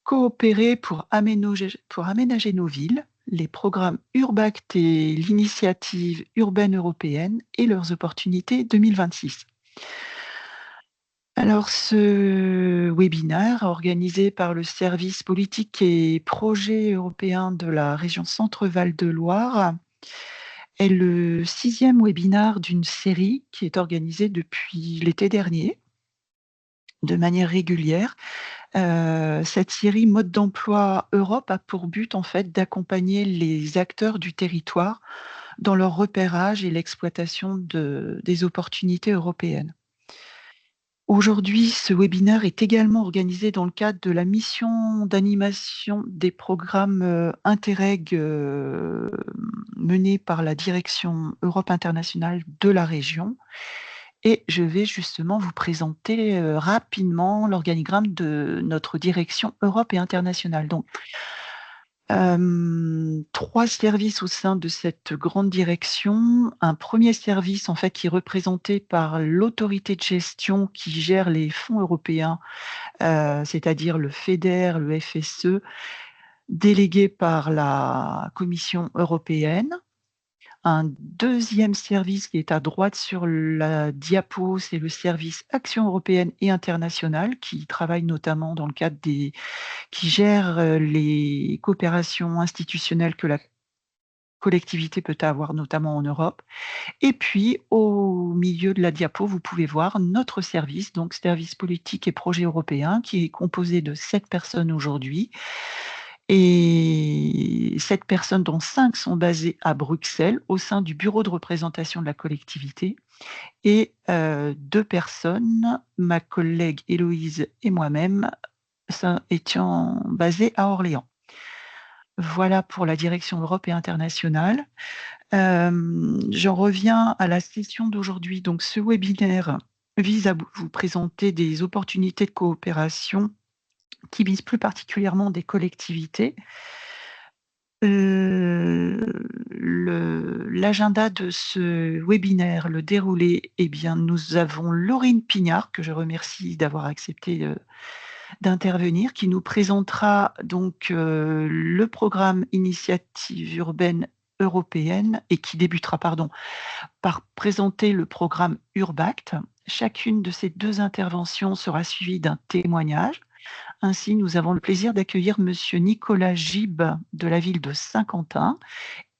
Coopérer pour aménager nos villes, les programmes Urbact et l'initiative urbaine européenne et leurs opportunités 2026. Alors, ce webinaire, organisé par le service politique et projet européen de la région Centre-Val de Loire, est le 6e webinaire d'une série qui est organisée depuis l'été dernier, de manière régulière. Cette série Mode d'emploi Europe a pour but, en fait, d'accompagner les acteurs du territoire dans leur repérage et l'exploitation des opportunités européennes. Aujourd'hui, ce webinaire est également organisé dans le cadre de la mission d'animation des programmes, Interreg, menés par la direction Europe internationale de la région, et je vais justement vous présenter, rapidement l'organigramme de notre direction Europe et internationale. Donc, 3 services au sein de cette grande direction. Un premier service, en fait, qui est représenté par l'autorité de gestion qui gère les fonds européens, c'est-à-dire le FEDER, le FSE, délégué par la Commission européenne. Un deuxième service qui est à droite sur la diapo, c'est le service Action européenne et internationale, qui travaille notamment dans le cadre qui gère, les coopérations institutionnelles que la collectivité peut avoir, notamment en Europe. Et puis, au milieu de la diapo, vous pouvez voir notre service, donc service politique et projet européen, qui est composé de 7 personnes aujourd'hui. Et 7 personnes, dont 5 sont basées à Bruxelles, au sein du bureau de représentation de la collectivité, et 2 personnes, ma collègue Héloïse et moi-même, étions basées à Orléans. Voilà pour la direction Europe et internationale. J'en reviens à la session d'aujourd'hui. Donc, ce webinaire vise à vous présenter des opportunités de coopération qui visent plus particulièrement des collectivités. L'agenda de ce webinaire, le déroulé, eh bien, nous avons Laurine Pignard, que je remercie d'avoir accepté d'intervenir, qui nous présentera donc le programme Initiative urbaine européenne et qui débutera, pardon, par présenter le programme Urbact. Chacune de ces 2 interventions sera suivie d'un témoignage. Ainsi, nous avons le plaisir d'accueillir monsieur Nicolas Gibes de la ville de Saint-Quentin,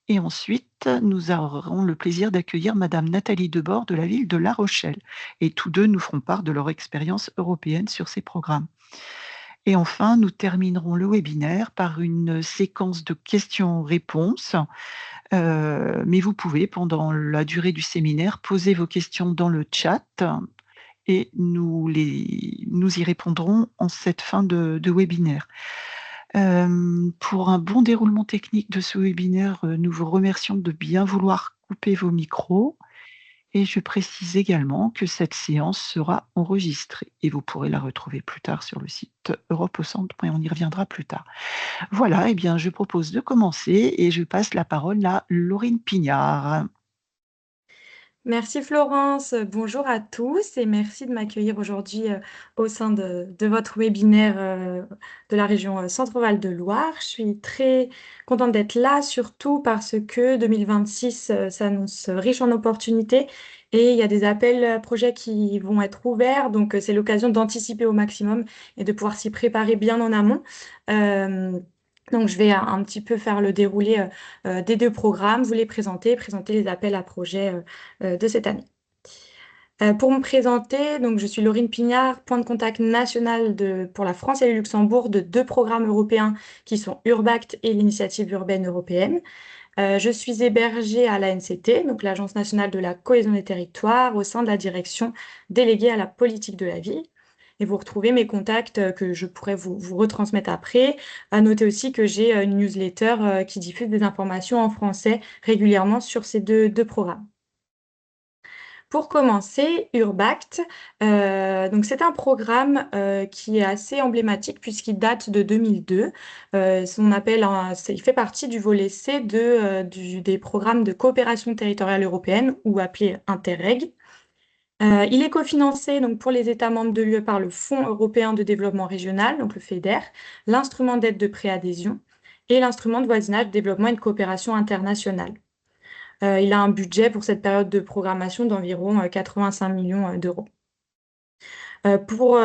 et ensuite nous aurons le plaisir d'accueillir madame Nathalie Debord de la ville de La Rochelle, et tous 2 nous feront part de leur expérience européenne sur ces programmes. Et enfin, nous terminerons le webinaire par une séquence de questions-réponses, mais vous pouvez, pendant la durée du séminaire, poser vos questions dans le chat et nous y répondrons en cette fin de webinaire. Pour un bon déroulement technique de ce webinaire, nous vous remercions de bien vouloir couper vos micros, et je précise également que cette séance sera enregistrée et vous pourrez la retrouver plus tard sur le site Europe au Centre, mais on y reviendra plus tard. Voilà, eh bien, je propose de commencer et je passe la parole à Laurine Pignard. Merci Florence, bonjour à tous et merci de m'accueillir aujourd'hui, au sein de votre webinaire, de la région, Centre-Val de Loire. Je suis très contente d'être là, surtout parce que 2026, s'annonce riche en opportunités et il y a des appels à projets qui vont être ouverts, donc c'est l'occasion d'anticiper au maximum et de pouvoir s'y préparer bien en amont. Donc je vais un petit peu faire le déroulé, des 2 programmes, vous les présenter les appels à projets, de cette année. Pour me présenter, donc je suis Laurine Pignard, point de contact national pour la France et le Luxembourg de 2 programmes européens qui sont Urbact et l'Initiative urbaine européenne. Je suis hébergée à l'ANCT, donc l'Agence nationale de la cohésion des territoires, au sein de la direction déléguée à la politique de la ville. Et vous retrouvez mes contacts que je pourrais vous retransmettre après. À noter aussi que j'ai une newsletter qui diffuse des informations en français régulièrement sur ces deux programmes. Pour commencer, Urbact, donc c'est un programme qui est assez emblématique puisqu'il date de 2002. Il fait partie du volet C des programmes de coopération territoriale européenne, ou appelé Interreg. Il est cofinancé donc, pour les États membres de l'UE par le Fonds européen de développement régional, donc le FEDER, l'instrument d'aide de préadhésion et l'instrument de voisinage, de développement et de coopération internationale. Il a un budget pour cette période de programmation d'environ 85 millions d'euros. Pour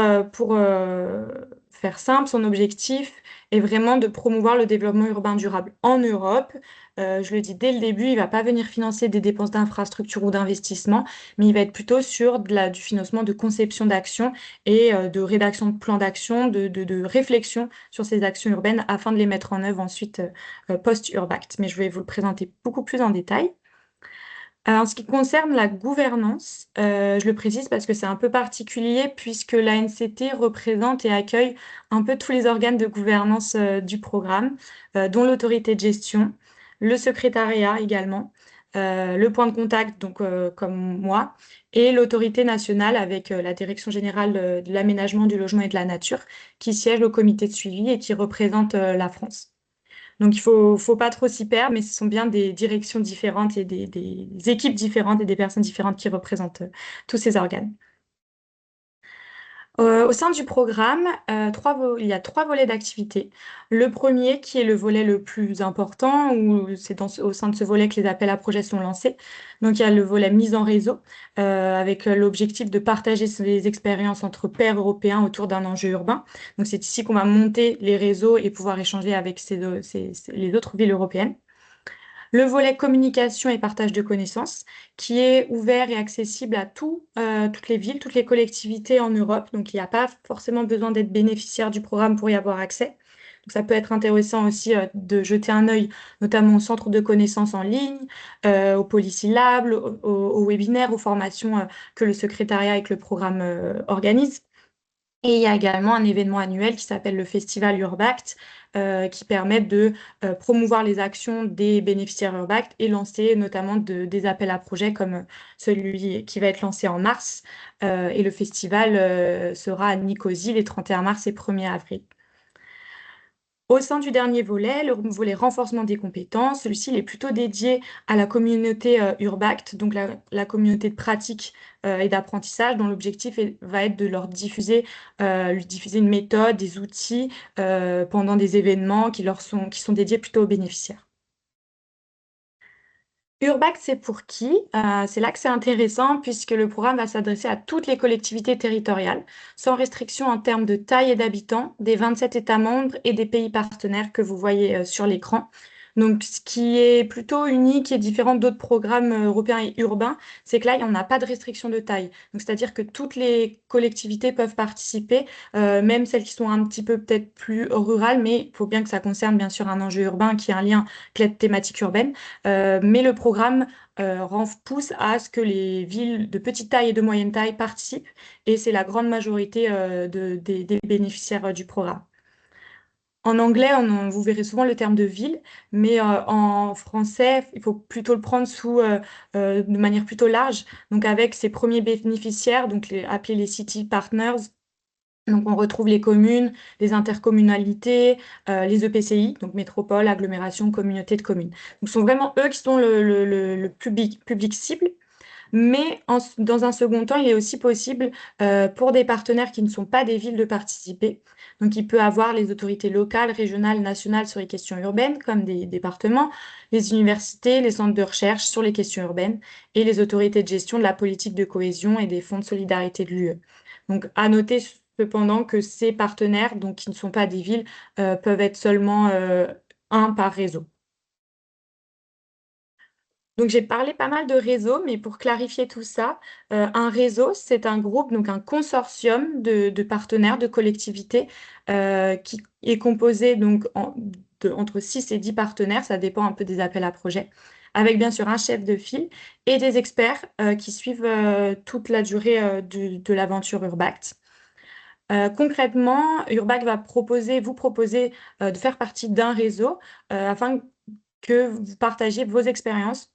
faire simple, son objectif est vraiment de promouvoir le développement urbain durable en Europe. Je le dis dès le début, il ne va pas venir financer des dépenses d'infrastructure ou d'investissement, mais il va être plutôt sur du financement de conception d'actions et de rédaction de plans d'action, de réflexion sur ces actions urbaines afin de les mettre en œuvre ensuite post-Urbact. Mais je vais vous le présenter beaucoup plus en détail. En ce qui concerne la gouvernance, je le précise parce que c'est un peu particulier puisque l'ANCT représente et accueille un peu tous les organes de gouvernance du programme, dont l'autorité de gestion, le secrétariat également, le point de contact, donc comme moi, et l'autorité nationale avec la Direction générale de l'aménagement, du logement et de la nature, qui siège au comité de suivi et qui représente la France. Donc, il faut pas trop s'y perdre, mais ce sont bien des directions différentes et des équipes différentes et des personnes différentes qui représentent tous ces organes. Au sein du programme, il y a 3 volets d'activité. Le premier, qui est le volet le plus important, où c'est au sein de ce volet que les appels à projets sont lancés. Donc, il y a le volet mise en réseau, avec l'objectif de partager les expériences entre pairs européens autour d'un enjeu urbain. Donc, c'est ici qu'on va monter les réseaux et pouvoir échanger avec les autres villes européennes. Le volet communication et partage de connaissances, qui est ouvert et accessible à toutes les villes, toutes les collectivités en Europe. Donc, il n'y a pas forcément besoin d'être bénéficiaire du programme pour y avoir accès. Donc, ça peut être intéressant aussi de jeter un œil, notamment au centre de connaissances en ligne, au Policy Lab, aux webinaires, aux formations que le secrétariat et que le programme organisent. Et il y a également un événement annuel qui s'appelle le Festival Urbact, qui permet de promouvoir les actions des bénéficiaires Urbact et lancer notamment des appels à projets comme celui qui va être lancé en mars. Et le festival sera à Nicosie les 31 mars et 1er avril. Au sein du dernier volet, le volet renforcement des compétences, celui-ci il est plutôt dédié à la communauté Urbact, donc la communauté de pratique et d'apprentissage, dont l'objectif va être de lui diffuser une méthode, des outils pendant des événements qui sont dédiés plutôt aux bénéficiaires. Urbact, c'est pour qui? C'est là que c'est intéressant puisque le programme va s'adresser à toutes les collectivités territoriales, sans restriction en termes de taille et d'habitants, des 27 États membres et des pays partenaires que vous voyez sur l'écran. Donc, ce qui est plutôt unique et différent d'autres programmes européens et urbains, c'est que là, il n'y en a pas de restriction de taille. Donc, c'est-à-dire que toutes les collectivités peuvent participer, même celles qui sont un petit peu peut-être plus rurales, mais il faut bien que ça concerne bien sûr un enjeu urbain qui a un lien avec la thématique urbaine. Mais le programme pousse à ce que les villes de petite taille et de moyenne taille participent, et c'est la grande majorité des bénéficiaires du programme. En anglais, vous verrez souvent le terme de ville, mais en français, il faut plutôt le prendre de manière plutôt large, donc avec ses premiers bénéficiaires, donc appelés les City Partners. Donc, on retrouve les communes, les intercommunalités, les EPCI, donc métropole, agglomération, communauté de communes. Donc, ce sont vraiment eux qui sont le public cible. Mais dans un second temps, il est aussi possible pour des partenaires qui ne sont pas des villes de participer. Donc, il peut avoir les autorités locales, régionales, nationales sur les questions urbaines, comme des départements, les universités, les centres de recherche sur les questions urbaines et les autorités de gestion de la politique de cohésion et des fonds de solidarité de l'UE. Donc, à noter cependant que ces partenaires, donc qui ne sont pas des villes, peuvent être seulement un par réseau. Donc, j'ai parlé pas mal de réseaux, mais pour clarifier tout ça, un réseau, c'est un groupe, donc un consortium de partenaires, de collectivités, qui est composé donc entre 6 et 10 partenaires, ça dépend un peu des appels à projets, avec bien sûr un chef de file et des experts qui suivent toute la durée de l'aventure Urbact. Concrètement, Urbact va vous proposer de faire partie d'un réseau afin que vous partagiez vos expériences,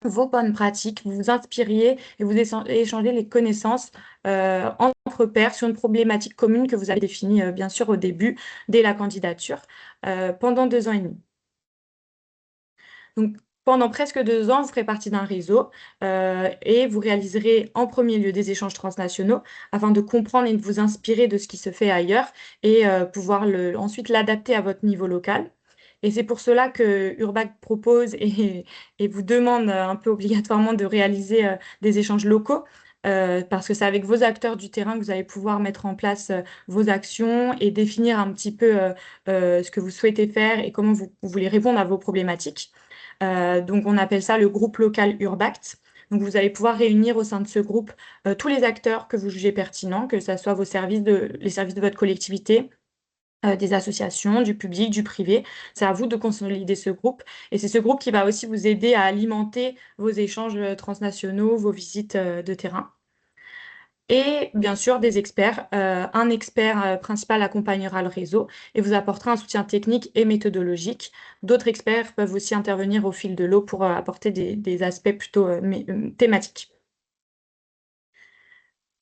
vos bonnes pratiques, vous vous inspiriez et vous échangez les connaissances entre pairs sur une problématique commune que vous avez définie bien sûr au début, dès la candidature, pendant 2 ans et demi. Donc, Pendant presque 2 ans, vous ferez partie d'un réseau et vous réaliserez en premier lieu des échanges transnationaux afin de comprendre et de vous inspirer de ce qui se fait ailleurs et pouvoir ensuite l'adapter à votre niveau local. Et c'est pour cela que Urbac propose et vous demande un peu obligatoirement de réaliser des échanges locaux. Parce que c'est avec vos acteurs du terrain que vous allez pouvoir mettre en place vos actions et définir un petit peu ce que vous souhaitez faire et comment vous voulez répondre à vos problématiques. Donc, on appelle ça le groupe local Urbact. Donc, vous allez pouvoir réunir au sein de ce groupe tous les acteurs que vous jugez pertinents, que ce soit les services de votre collectivité, des associations, du public, du privé. C'est à vous de consolider ce groupe. Et c'est ce groupe qui va aussi vous aider à alimenter vos échanges transnationaux, vos visites de terrain. Et bien sûr, des experts. Un expert principal accompagnera le réseau et vous apportera un soutien technique et méthodologique. D'autres experts peuvent aussi intervenir au fil de l'eau pour apporter des aspects plutôt thématiques.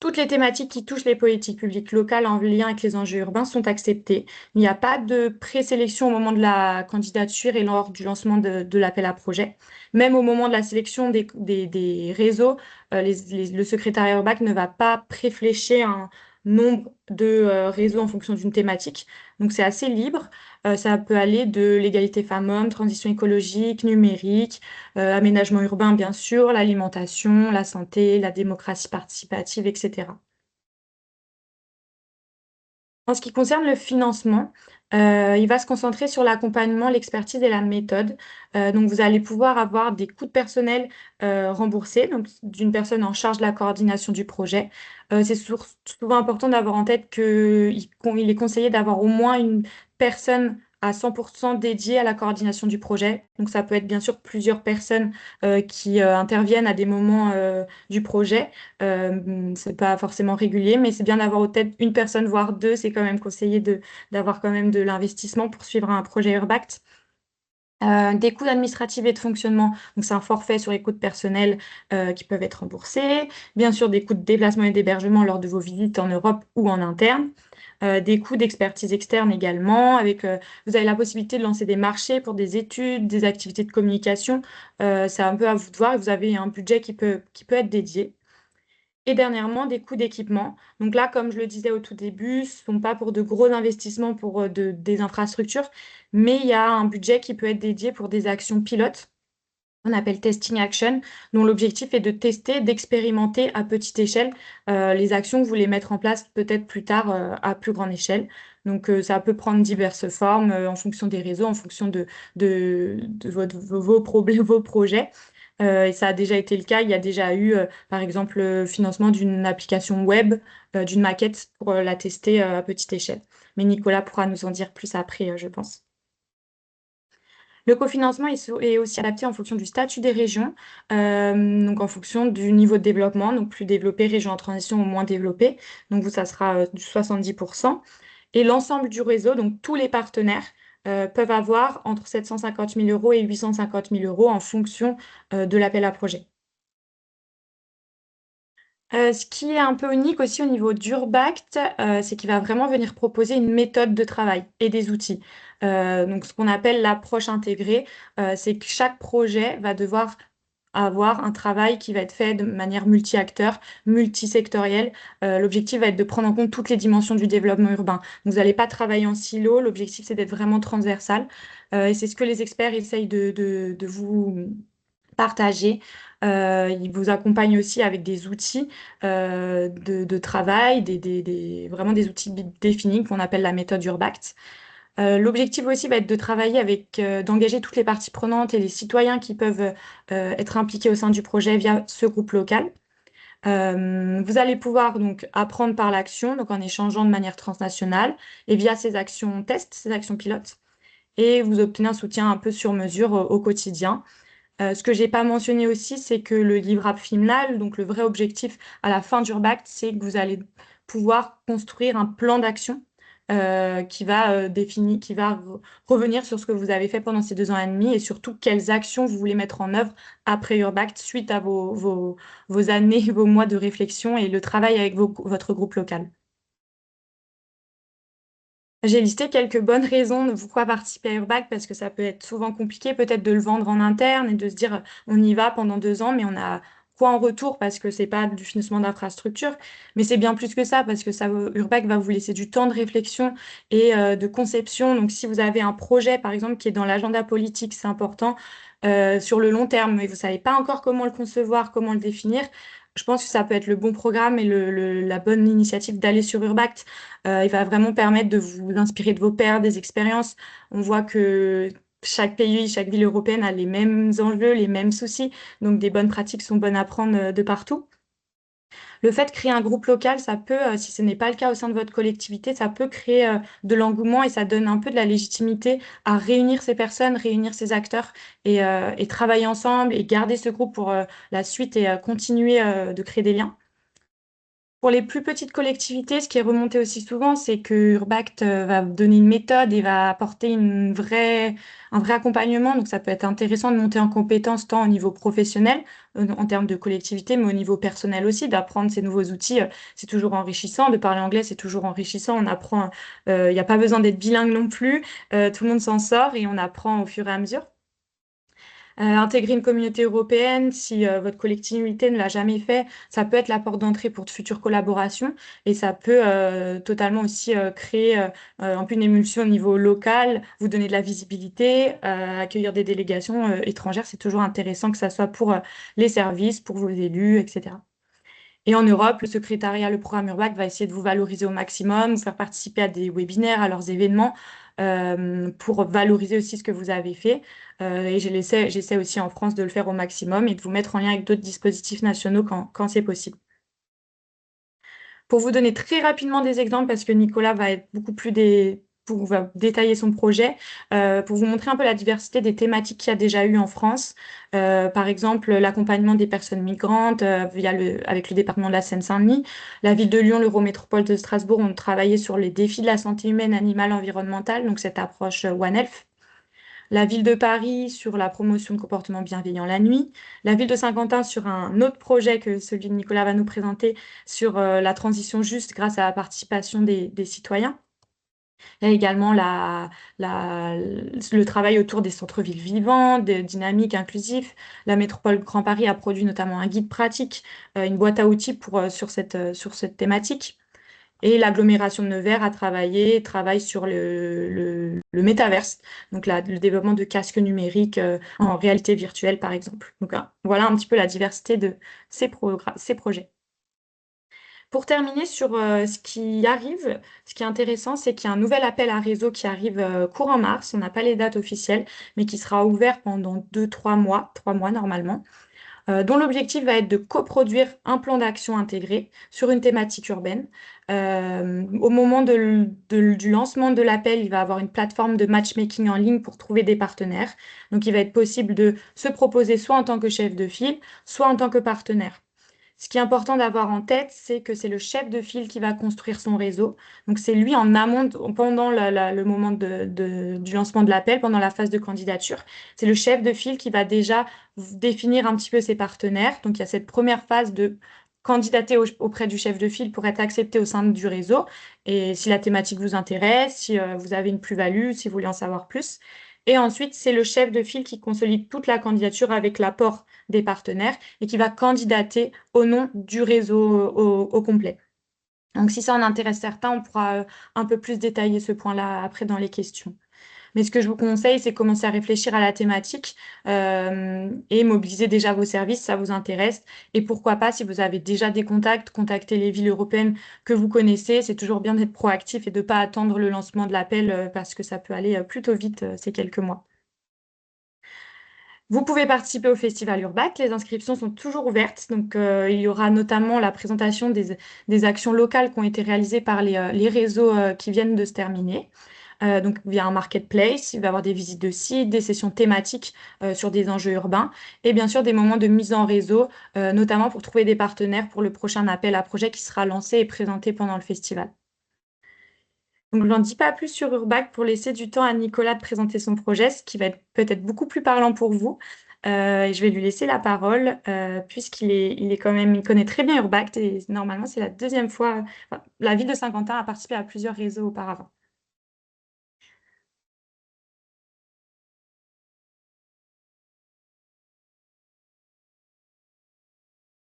Toutes les thématiques qui touchent les politiques publiques locales en lien avec les enjeux urbains sont acceptées. Il n'y a pas de présélection au moment de la candidature et lors du lancement de l'appel à projet. Même au moment de la sélection des réseaux, le secrétariat Urbac ne va pas préflécher un nombre de réseaux en fonction d'une thématique. Donc c'est assez libre. Ça peut aller de l'égalité femmes-hommes, transition écologique, numérique, aménagement urbain, bien sûr, l'alimentation, la santé, la démocratie participative, etc. En ce qui concerne le financement, il va se concentrer sur l'accompagnement, l'expertise et la méthode. Donc, vous allez pouvoir avoir des coûts de personnel remboursés, donc d'une personne en charge de la coordination du projet. C'est souvent important d'avoir en tête qu'il est conseillé d'avoir au moins une personne à 100% dédiée à la coordination du projet. Donc, ça peut être bien sûr plusieurs personnes qui interviennent à des moments du projet. C'est pas forcément régulier, mais c'est bien d'avoir peut-être une personne, voire deux. C'est quand même conseillé d'avoir quand même de l'investissement pour suivre un projet Urbact. Des coûts administratifs et de fonctionnement, donc c'est un forfait sur les coûts de personnel qui peuvent être remboursés. Bien sûr, des coûts de déplacement et d'hébergement lors de vos visites en Europe ou en interne. Des coûts d'expertise externe également. Vous avez la possibilité de lancer des marchés pour des études, des activités de communication. C'est un peu à vous de voir. Vous avez un budget qui peut être dédié. Et dernièrement, des coûts d'équipement. Donc là, comme je le disais au tout début, ce ne sont pas pour de gros investissements pour des infrastructures, mais il y a un budget qui peut être dédié pour des actions pilotes, on appelle testing action, dont l'objectif est de tester, d'expérimenter à petite échelle les actions que vous voulez mettre en place peut-être plus tard à plus grande échelle. Donc ça peut prendre diverses formes en fonction des réseaux, en fonction de vos projets. Et ça a déjà été le cas. Il y a déjà eu, par exemple, le financement d'une application web, d'une maquette pour la tester à petite échelle. Mais Nicolas pourra nous en dire plus après, je pense. Le cofinancement est aussi adapté en fonction du statut des régions, donc en fonction du niveau de développement, donc plus développé, région en transition ou moins développée. Donc vous, ça sera du 70%. Et l'ensemble du réseau, donc tous les partenaires, peuvent avoir entre 750 000 euros et 850 000 euros en fonction de l'appel à projet. Ce qui est un peu unique aussi au niveau d'Urbact, c'est qu'il va vraiment venir proposer une méthode de travail et des outils. Donc, ce qu'on appelle l'approche intégrée, c'est que chaque projet va devoir avoir un travail qui va être fait de manière multi-acteur, multisectorielle. L'objectif va être de prendre en compte toutes les dimensions du développement urbain. Donc, vous n'allez pas travailler en silo, l'objectif c'est d'être vraiment transversal. Et c'est ce que les experts essayent de vous partager. Ils vous accompagnent aussi avec des outils de travail, vraiment des outils définis qu'on appelle la méthode Urbact. L'objectif aussi va être de travailler d'engager toutes les parties prenantes et les citoyens qui peuvent être impliqués au sein du projet via ce groupe local. Vous allez pouvoir donc apprendre par l'action, donc en échangeant de manière transnationale et via ces actions tests, ces actions pilotes, et vous obtenez un soutien un peu sur mesure au quotidien. Ce que j'ai pas mentionné aussi, c'est que le livrable final, donc le vrai objectif à la fin d'Urbact, c'est que vous allez pouvoir construire un plan d'action qui va revenir sur ce que vous avez fait pendant ces 2 ans et demi et surtout quelles actions vous voulez mettre en œuvre après Urbact suite à vos années, vos mois de réflexion et le travail avec votre groupe local. J'ai listé quelques bonnes raisons de pourquoi participer à Urbact, parce que ça peut être souvent compliqué peut-être de le vendre en interne et de se dire on y va pendant 2 ans, mais on a quoi en retour parce que c'est pas du financement d'infrastructure, mais c'est bien plus que ça parce que Urbact va vous laisser du temps de réflexion et de conception. Donc si vous avez un projet par exemple qui est dans l'agenda politique, c'est important sur le long terme, mais vous savez pas encore comment le concevoir, comment le définir. Je pense que ça peut être le bon programme et la bonne initiative d'aller sur Urbact. Il va vraiment permettre de vous inspirer de vos pairs, des expériences. On voit que chaque pays, chaque ville européenne a les mêmes enjeux, les mêmes soucis. Donc, des bonnes pratiques sont bonnes à prendre de partout. Le fait de créer un groupe local, ça peut, si ce n'est pas le cas au sein de votre collectivité, ça peut créer de l'engouement et ça donne un peu de la légitimité à réunir ces personnes, réunir ces acteurs et travailler ensemble et garder ce groupe pour la suite et continuer de créer des liens. Pour les plus petites collectivités, ce qui est remonté aussi souvent, c'est que Urbact va vous donner une méthode et va apporter un vrai accompagnement. Donc, ça peut être intéressant de monter en compétences tant au niveau professionnel, en termes de collectivité, mais au niveau personnel aussi, d'apprendre ces nouveaux outils. C'est toujours enrichissant. De parler anglais, c'est toujours enrichissant. On apprend, il n'y a pas besoin d'être bilingue non plus. Tout le monde s'en sort et on apprend au fur et à mesure. Intégrer une communauté européenne, si votre collectivité ne l'a jamais fait, ça peut être la porte d'entrée pour de futures collaborations et ça peut totalement aussi créer un peu une émulsion au niveau local, vous donner de la visibilité, accueillir des délégations étrangères. C'est toujours intéressant que ça soit pour les services, pour vos élus, etc. Et en Europe, le programme Urbac va essayer de vous valoriser au maximum, vous faire participer à des webinaires, à leurs événements, pour valoriser aussi ce que vous avez fait. Et j'essaie aussi en France de le faire au maximum et de vous mettre en lien avec d'autres dispositifs nationaux quand c'est possible. Pour vous donner très rapidement des exemples, parce que Nicolas va être va détailler son projet, pour vous montrer un peu la diversité des thématiques qu'il y a déjà eu en France. Par exemple, l'accompagnement des personnes migrantes avec le département de la Seine-Saint-Denis. La ville de Lyon, l'Eurométropole de Strasbourg ont travaillé sur les défis de la santé humaine, animale, environnementale, donc cette approche One Health. La ville de Paris sur la promotion de comportements bienveillants la nuit. La ville de Saint-Quentin sur un autre projet que celui de Nicolas va nous présenter sur la transition juste grâce à la participation des citoyens. Il y a également le travail autour des centres-villes vivants, dynamiques, inclusifs. La métropole Grand Paris a produit notamment un guide pratique, une boîte à outils sur cette thématique. Et l'agglomération de Nevers travaille sur le métaverse, donc le développement de casques numériques en réalité virtuelle, par exemple. Donc voilà un petit peu la diversité de ces projets. Pour terminer sur ce qui arrive, ce qui est intéressant, c'est qu'il y a un nouvel appel à réseau qui arrive courant mars. On n'a pas les dates officielles, mais qui sera ouvert pendant 2-3 mois, 3 mois normalement, dont l'objectif va être de coproduire un plan d'action intégré sur une thématique urbaine. Au moment du lancement de l'appel, il va y avoir une plateforme de matchmaking en ligne pour trouver des partenaires. Donc, il va être possible de se proposer soit en tant que chef de file, soit en tant que partenaire. Ce qui est important d'avoir en tête, c'est que c'est le chef de file qui va construire son réseau. Donc, c'est lui en amont, pendant le moment du lancement de l'appel, pendant la phase de candidature. C'est le chef de file qui va déjà définir un petit peu ses partenaires. Donc, il y a cette première phase de candidater auprès du chef de file pour être accepté au sein du réseau. Et si la thématique vous intéresse, si vous avez une plus-value, si vous voulez en savoir plus. Et ensuite, c'est le chef de file qui consolide toute la candidature avec l'apport des partenaires et qui va candidater au nom du réseau au complet. Donc, si ça en intéresse certains, on pourra un peu plus détailler ce point-là après dans les questions. Mais ce que je vous conseille, c'est commencer à réfléchir à la thématique et mobiliser déjà vos services, ça vous intéresse. Et pourquoi pas, si vous avez déjà des contacts, contacter les villes européennes que vous connaissez. C'est toujours bien d'être proactif et de ne pas attendre le lancement de l'appel parce que ça peut aller plutôt vite ces quelques mois. Vous pouvez participer au Festival Urbac. Les inscriptions sont toujours ouvertes. Donc, il y aura notamment la présentation des actions locales qui ont été réalisées par les réseaux qui viennent de se terminer. Donc, via un marketplace, il va y avoir des visites de sites, des sessions thématiques sur des enjeux urbains et bien sûr des moments de mise en réseau, notamment pour trouver des partenaires pour le prochain appel à projet qui sera lancé et présenté pendant le festival. Donc, je n'en dis pas plus sur Urbac pour laisser du temps à Nicolas de présenter son projet, ce qui va être peut-être beaucoup plus parlant pour vous. Et je vais lui laisser la parole, il connaît très bien Urbac et normalement, c'est la deuxième fois. Enfin, la ville de Saint-Quentin a participé à plusieurs réseaux auparavant.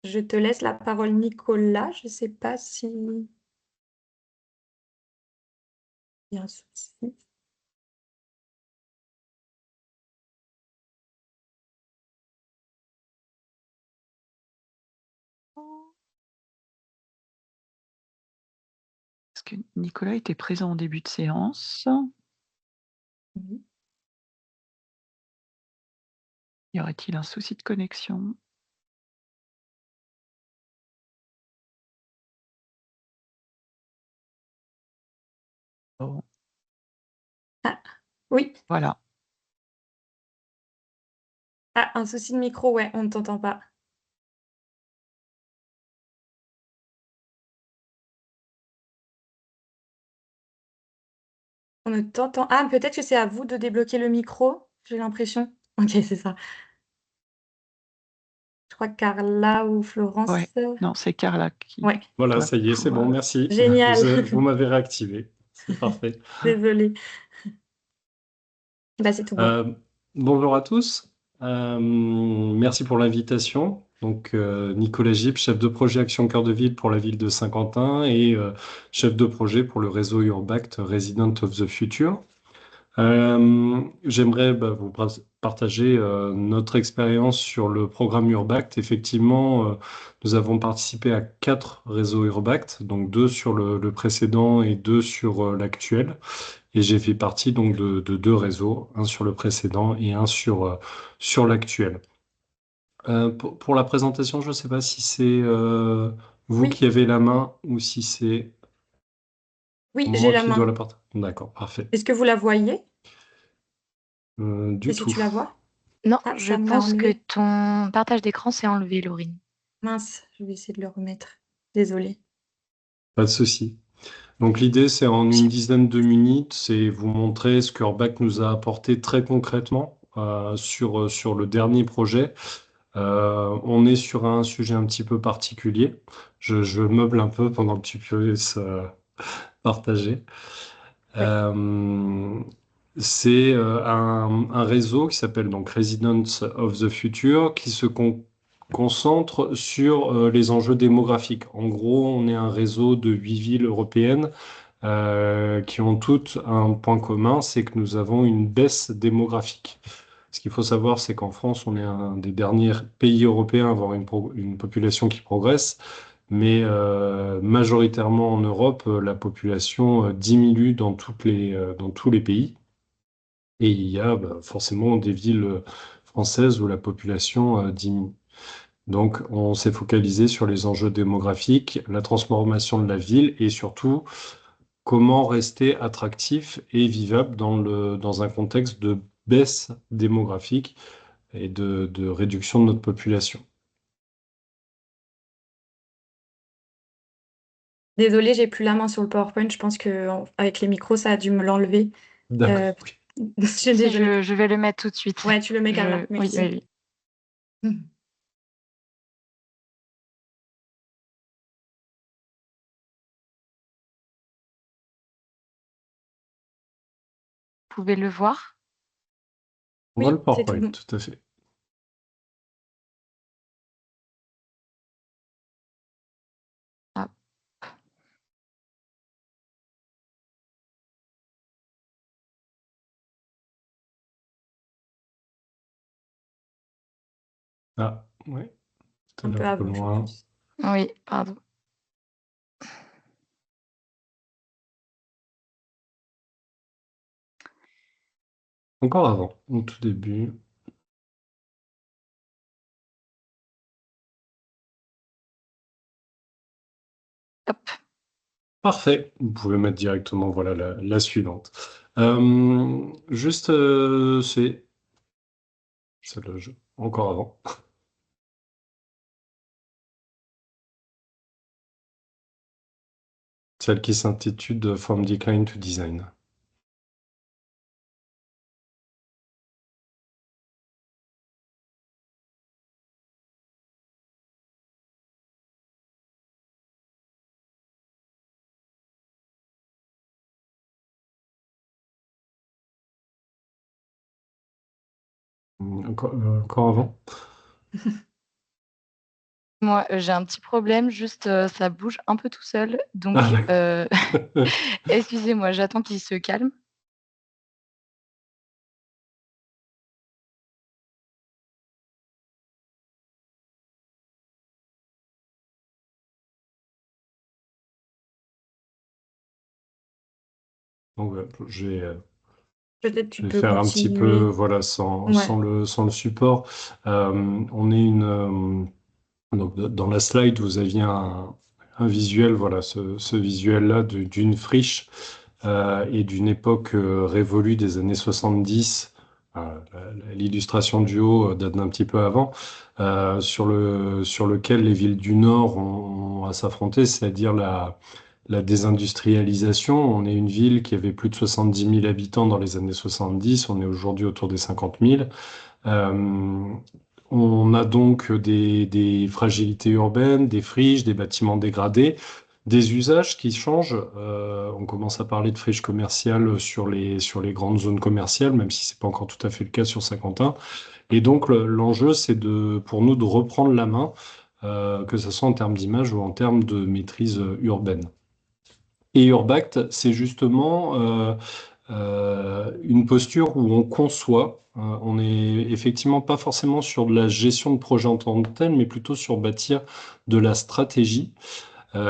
Je te laisse la parole, Nicolas. Je ne sais pas si il y a un souci. Est-ce que Nicolas était présent en début de séance? Oui. Y aurait-il un souci de connexion? Bon, Ah, oui. voilà. Ah, un souci de micro, ouais, on ne t'entend pas. On ne t'entend. Ah, peut-être que c'est à vous de débloquer le micro, j'ai l'impression. Ok, c'est ça. Je crois que Carla ou Ouais, Florence. non, c'est Carla qui Ouais, Voilà, doit ça y est, c'est bon, pouvoir. merci. génial. Vous m'avez réactivé. C'est parfait. Désolée. Bah, c'est tout bon. Euh, Bonjour à tous. Merci pour l'invitation. Donc, Nicolas Gip, chef de projet Action Cœur de Ville pour la ville de Saint-Quentin et chef de projet pour le réseau Urbact Resident of the Future. J'aimerais vous partager notre expérience sur le programme Urbact. Effectivement, nous avons participé à 4 réseaux Urbact, donc 2 sur le précédent et 2 sur l'actuel. Et j'ai fait partie donc de 2 réseaux, un sur le précédent et un sur l'actuel. Pour la présentation, je ne sais pas si c'est vous Oui, qui avez la main ou si c'est oui, j'ai moi la qui dois main. la partager. D'accord, parfait. Est-ce que vous la voyez? Du Est-ce que tout. tu la vois? Non, Ah, je ça me l'a pense que enlevé. ton partage d'écran s'est enlevé, Laurine. Mince, je vais essayer de le remettre. Désolée. Pas de souci. Donc l'idée, c'est en une dizaine de minutes, c'est vous montrer ce qu'Urbac nous a apporté très concrètement sur le dernier projet. On est sur un sujet un petit peu particulier. Je meuble un peu pendant que tu peux partager. Oui. Euh, c'est un réseau qui s'appelle donc Residents of the Future qui se concentre sur les enjeux démographiques. En gros, on est un réseau de 8 villes européennes qui ont toutes un point commun, c'est que nous avons une baisse démographique. Ce qu'il faut savoir, c'est qu'en France, on est un des derniers pays européens à avoir une population qui progresse, mais majoritairement en Europe, la population diminue dans tous les pays. Et il y a forcément des villes françaises où la population diminue. Donc, on s'est focalisé sur les enjeux démographiques, la transformation de la ville et surtout comment rester attractif et vivable dans un contexte de baisse démographique et de réduction de notre population. Désolée, j'ai plus la main sur le PowerPoint. Je pense que avec les micros, ça a dû me l'enlever. D'accord. Euh, je suis Si, désolée. je vais le mettre tout de suite. Ouais, tu le mets, Carla. Oui, Merci. oui, oui. Mhm. Vous pouvez le voir. On voit Oui, le c'est tout PowerPoint, bon. tout à fait. Ah, Ah, oui, tout à Un peu l'heure un peu avant, je loin. pense. oui, pardon. Encore avant, au tout début. Hop. Parfait. Vous pouvez mettre directement, voilà, la suivante. Juste, c'est le jeu. Encore avant. Celle qui s'intitule From Decline to Design. Encore avant. Moi, j'ai un petit problème, juste, ça bouge un peu tout seul, donc Ah, d'accord. excusez-moi, j'attends qu'il se calme. Donc, Peut-être tu je vais peux faire un petit peu, continuer. voilà, Ouais. sans le support. On est donc, dans la slide, vous aviez un visuel, voilà, ce visuel-là d'une friche et d'une époque révolue des années 70. L'illustration du haut date d'un petit peu avant, sur lequel les villes du Nord ont à s'affronter, c'est-à-dire la désindustrialisation. On est une ville qui avait plus de 70 000 habitants dans les années 70, on est aujourd'hui autour des 50 000. Euh, on a donc des fragilités urbaines, des friches, des bâtiments dégradés, des usages qui changent. On commence à parler de friches commerciales sur les grandes zones commerciales, même si c'est pas encore tout à fait le cas sur Saint-Quentin. Et donc l'enjeu, c'est pour nous de reprendre la main, que ce soit en termes d'image ou en termes de maîtrise urbaine. Et Urbact, c'est justement une posture où on conçoit. On n'est effectivement pas forcément sur de la gestion de projet en tant que tel, mais plutôt sur bâtir de la stratégie.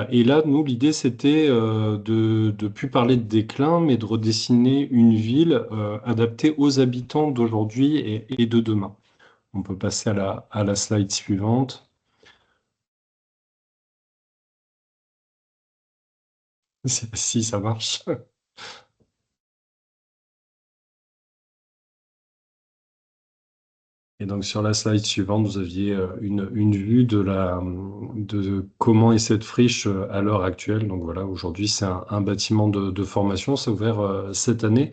Et là, nous, l'idée, c'était de plus parler de déclin, mais de redessiner une ville adaptée aux habitants d'aujourd'hui et de demain. On peut passer à la slide suivante. Si ça marche. Et donc sur la slide suivante, vous aviez une vue de comment est cette friche à l'heure actuelle. Donc voilà, aujourd'hui c'est un bâtiment de formation, c'est ouvert cette année.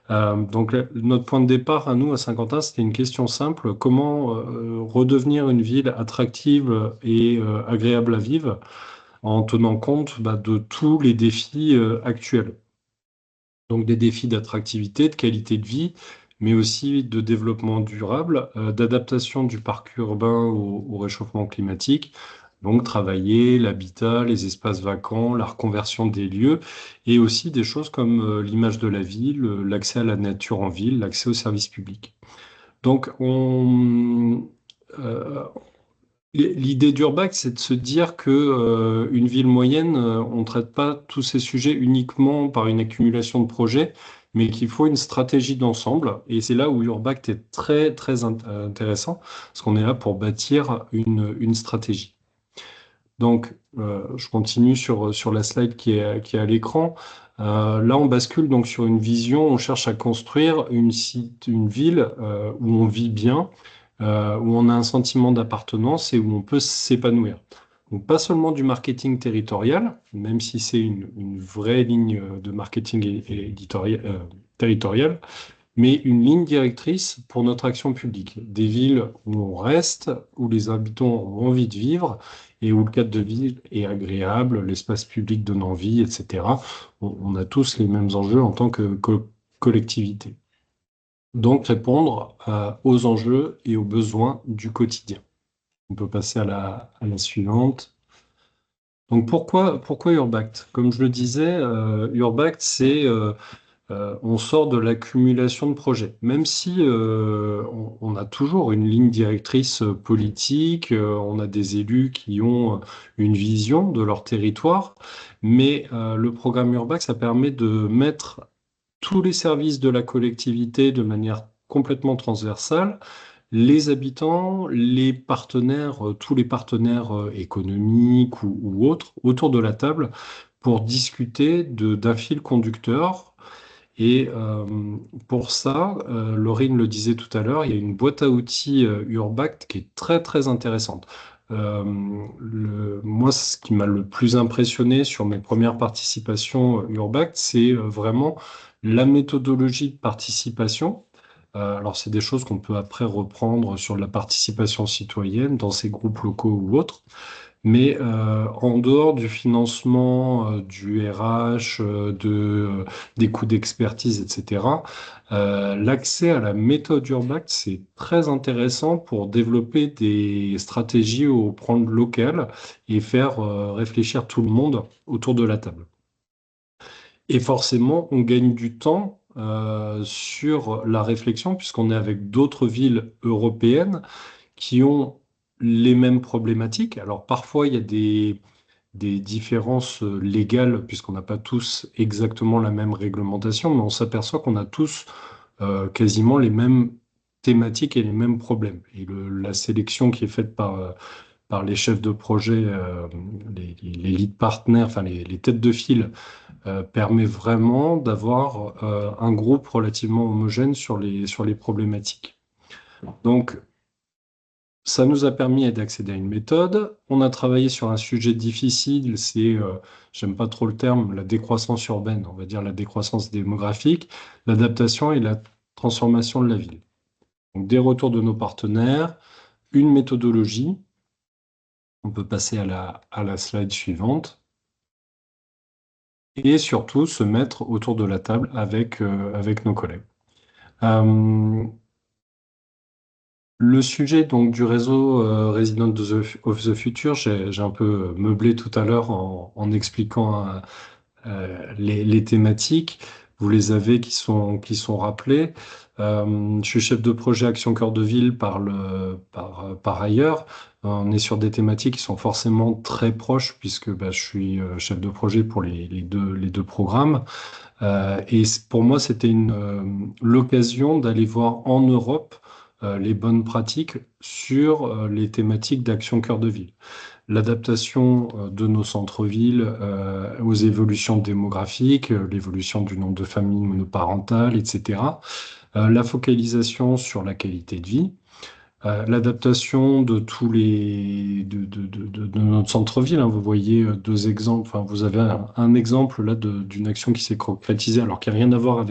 Donc notre point de départ à nous à Saint-Quentin, c'était une question simple, comment redevenir une ville attractive et agréable à vivre en tenant compte de tous les défis actuels. Donc des défis d'attractivité, de qualité de vie, mais aussi de développement durable, d'adaptation du parc urbain au réchauffement climatique. Donc travailler l'habitat, les espaces vacants, la reconversion des lieux, et aussi des choses comme l'image de la ville, l'accès à la nature en ville, l'accès aux services publics. Donc euh, l'idée d'Urbac, c'est de se dire que une ville moyenne, on ne traite pas tous ces sujets uniquement par une accumulation de projets, mais qu'il faut une stratégie d'ensemble. Et c'est là où Urbact est très très intéressant, parce qu'on est là pour bâtir une stratégie. Donc, je continue sur la slide qui est à l'écran. Là, on bascule donc sur une vision. On cherche à construire une ville où on vit bien, où on a un sentiment d'appartenance et où on peut s'épanouir. Donc, pas seulement du marketing territorial, même si c'est une vraie ligne de marketing territorial, mais une ligne directrice pour notre action publique. Des villes où on reste, où les habitants ont envie de vivre et où le cadre de vie est agréable, l'espace public donne envie, etc. On a tous les mêmes enjeux en tant que collectivité. Donc répondre aux enjeux et aux besoins du quotidien. On peut passer à la suivante. Donc pourquoi Urbact? Comme je le disais, Urbact, c'est on sort de l'accumulation de projets. Même si on a toujours une ligne directrice politique, on a des élus qui ont une vision de leur territoire, mais le programme Urbac, ça permet de mettre tous les services de la collectivité de manière complètement transversale, les habitants, les partenaires, tous les partenaires économiques ou autres, autour de la table pour discuter d'un fil conducteur. Et pour ça, Laurine le disait tout à l'heure, il y a une boîte à outils Urbact qui est très très intéressante. Moi, ce qui m'a le plus impressionné sur mes premières participations Urbact, c'est vraiment la méthodologie de participation. Alors, c'est des choses qu'on peut après reprendre sur la participation citoyenne dans ces groupes locaux ou autres. Mais en dehors du financement, du RH, des coûts d'expertise, etc., l'accès à la méthode Urbact, c'est très intéressant pour développer des stratégies au plan local et faire réfléchir tout le monde autour de la table. Et forcément, on gagne du temps sur la réflexion, puisqu'on est avec d'autres villes européennes qui ont les mêmes problématiques. Alors parfois, il y a des différences légales, puisqu'on n'a pas tous exactement la même réglementation, mais on s'aperçoit qu'on a tous quasiment les mêmes thématiques et les mêmes problèmes. Et la sélection qui est faite par les chefs de projet, les lead partners, enfin les têtes de file, permet vraiment d'avoir un groupe relativement homogène sur les problématiques. Donc, ça nous a permis d'accéder à une méthode. On a travaillé sur un sujet difficile, c'est, j'aime pas trop le terme, la décroissance urbaine, on va dire la décroissance démographique, l'adaptation et la transformation de la ville. Donc, des retours de nos partenaires, une méthodologie. On peut passer à la slide suivante. Et surtout, se mettre autour de la table avec nos collègues. Le sujet donc du réseau Resident of the Future, j'ai un peu meublé tout à l'heure en expliquant les thématiques. Vous les avez qui sont rappelées. Je suis chef de projet Action Cœur de Ville par ailleurs. On est sur des thématiques qui sont forcément très proches puisque je suis chef de projet pour les deux programmes. Et pour moi, c'était l'occasion d'aller voir en Europe les bonnes pratiques sur les thématiques d'Action Cœur de Ville. L'adaptation de nos centres-villes aux évolutions démographiques, l'évolution du nombre de familles monoparentales, etc. La focalisation sur la qualité de vie. L'adaptation de notre centre-ville, hein. Vous voyez deux exemples. Enfin, vous avez un exemple là d'une action qui s'est concrétisée, alors qu'il n'y a rien à voir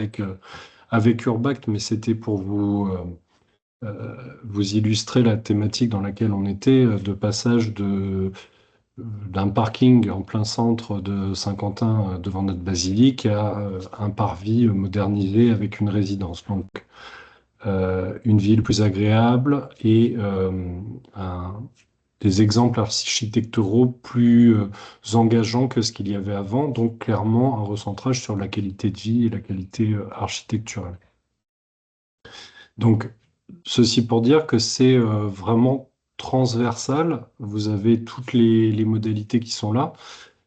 avec Urbact, mais c'était pour vous illustrer la thématique dans laquelle on était, de passage d'un parking en plein centre de Saint-Quentin devant notre basilique à un parvis modernisé avec une résidence. Donc, une ville plus agréable et des exemples architecturaux plus engageants que ce qu'il y avait avant. Donc, clairement, un recentrage sur la qualité de vie et la qualité architecturale. Donc, ceci pour dire que c'est vraiment transversal. Vous avez toutes les modalités qui sont là.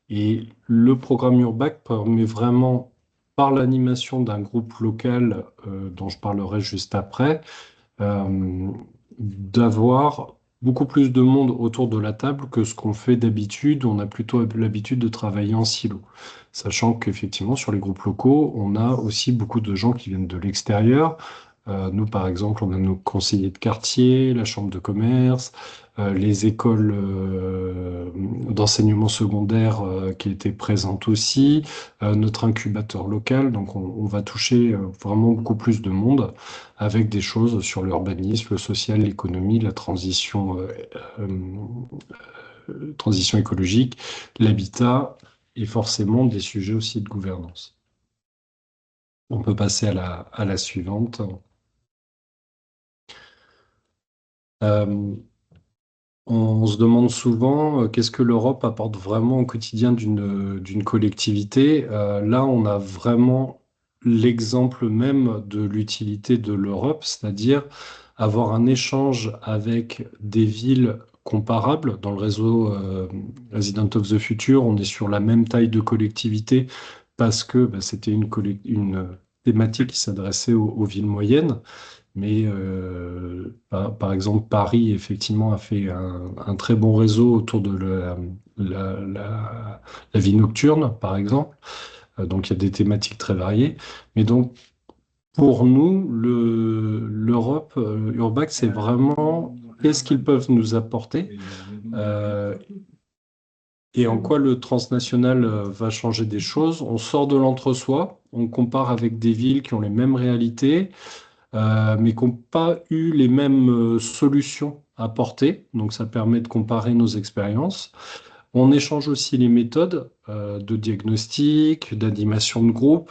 Et le programme Urbact permet vraiment, par l'animation d'un groupe local dont je parlerai juste après, d'avoir beaucoup plus de monde autour de la table que ce qu'on fait d'habitude. On a plutôt l'habitude de travailler en silo. Sachant qu'effectivement, sur les groupes locaux, on a aussi beaucoup de gens qui viennent de l'extérieur. Nous, par exemple, on a nos conseillers de quartier, la chambre de commerce, les écoles d'enseignement secondaire qui étaient présentes aussi, notre incubateur local. Donc, on va toucher vraiment beaucoup plus de monde avec des choses sur l'urbanisme, le social, l'économie, la transition écologique, l'habitat et forcément des sujets aussi de gouvernance. On peut passer à la suivante. On se demande souvent qu'est-ce que l'Europe apporte vraiment au quotidien d'une collectivité. Là, on a vraiment l'exemple même de l'utilité de l'Europe, c'est-à-dire avoir un échange avec des villes comparables. Dans le réseau Resident of the Future, on est sur la même taille de collectivité parce que c'était une thématique qui s'adressait aux villes moyennes. Mais par exemple, Paris, effectivement, a fait un très bon réseau autour de la vie nocturne, par exemple. Donc, il y a des thématiques très variées. Mais donc, pour nous, l'Europe, Urbact, c'est vraiment qu'est-ce qu'ils peuvent nous apporter et en quoi le transnational va changer des choses. On sort de l'entre-soi, on compare avec des villes qui ont les mêmes réalités, mais qui n'ont pas eu les mêmes solutions apporter, donc ça permet de comparer nos expériences. On échange aussi les méthodes de diagnostic, d'animation de groupe,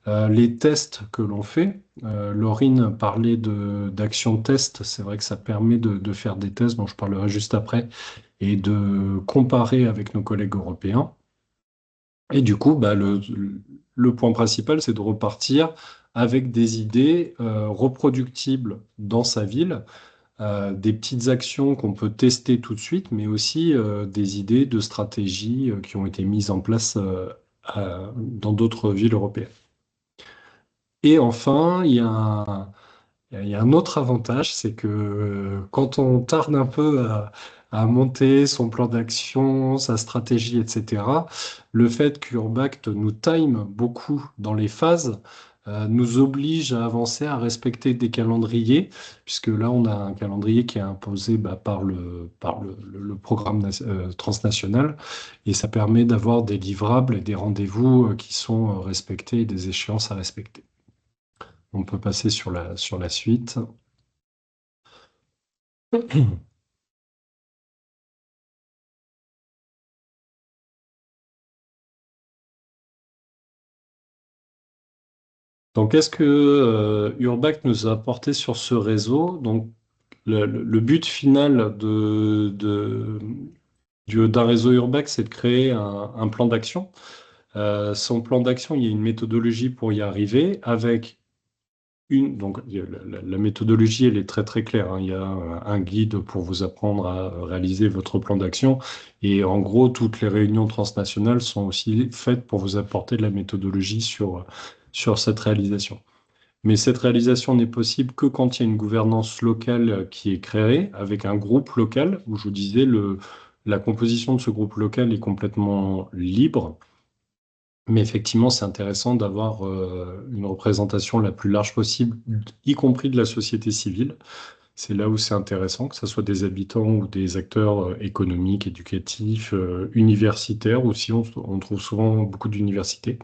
les tests que l'on fait. Laurine parlait d'action test, c'est vrai que ça permet de faire des tests dont je parlerai juste après et de comparer avec nos collègues européens. Et du coup, bah, le point principal, c'est de repartir avec des idées reproductibles dans sa ville, des petites actions qu'on peut tester tout de suite, mais aussi des idées de stratégies qui ont été mises en place dans d'autres villes européennes. Et enfin, il y a un autre avantage, c'est que quand on tarde un peu à monter son plan d'action, sa stratégie, etc., le fait qu'Urbact nous time beaucoup dans les phases nous oblige à avancer, à respecter des calendriers, puisque là, on a un calendrier qui est imposé par le programme transnational, et ça permet d'avoir des livrables et des rendez-vous qui sont respectés et des échéances à respecter. On peut passer sur la suite. Donc, qu'est-ce que Urbact nous a apporté sur ce réseau? Donc, le but final d'un réseau Urbact, c'est de créer un plan d'action. Son plan d'action, il y a une méthodologie pour y arriver avec donc, la méthodologie, elle est très très claire, hein. Il y a un guide pour vous apprendre à réaliser votre plan d'action. Et en gros, toutes les réunions transnationales sont aussi faites pour vous apporter de la méthodologie sur cette réalisation. Mais cette réalisation n'est possible que quand il y a une gouvernance locale qui est créée, avec un groupe local, où je vous disais, la composition de ce groupe local est complètement libre. Mais effectivement, c'est intéressant d'avoir une représentation la plus large possible, y compris de la société civile. C'est là où c'est intéressant, que ce soit des habitants ou des acteurs économiques, éducatifs, universitaires aussi. On trouve souvent beaucoup d'universités.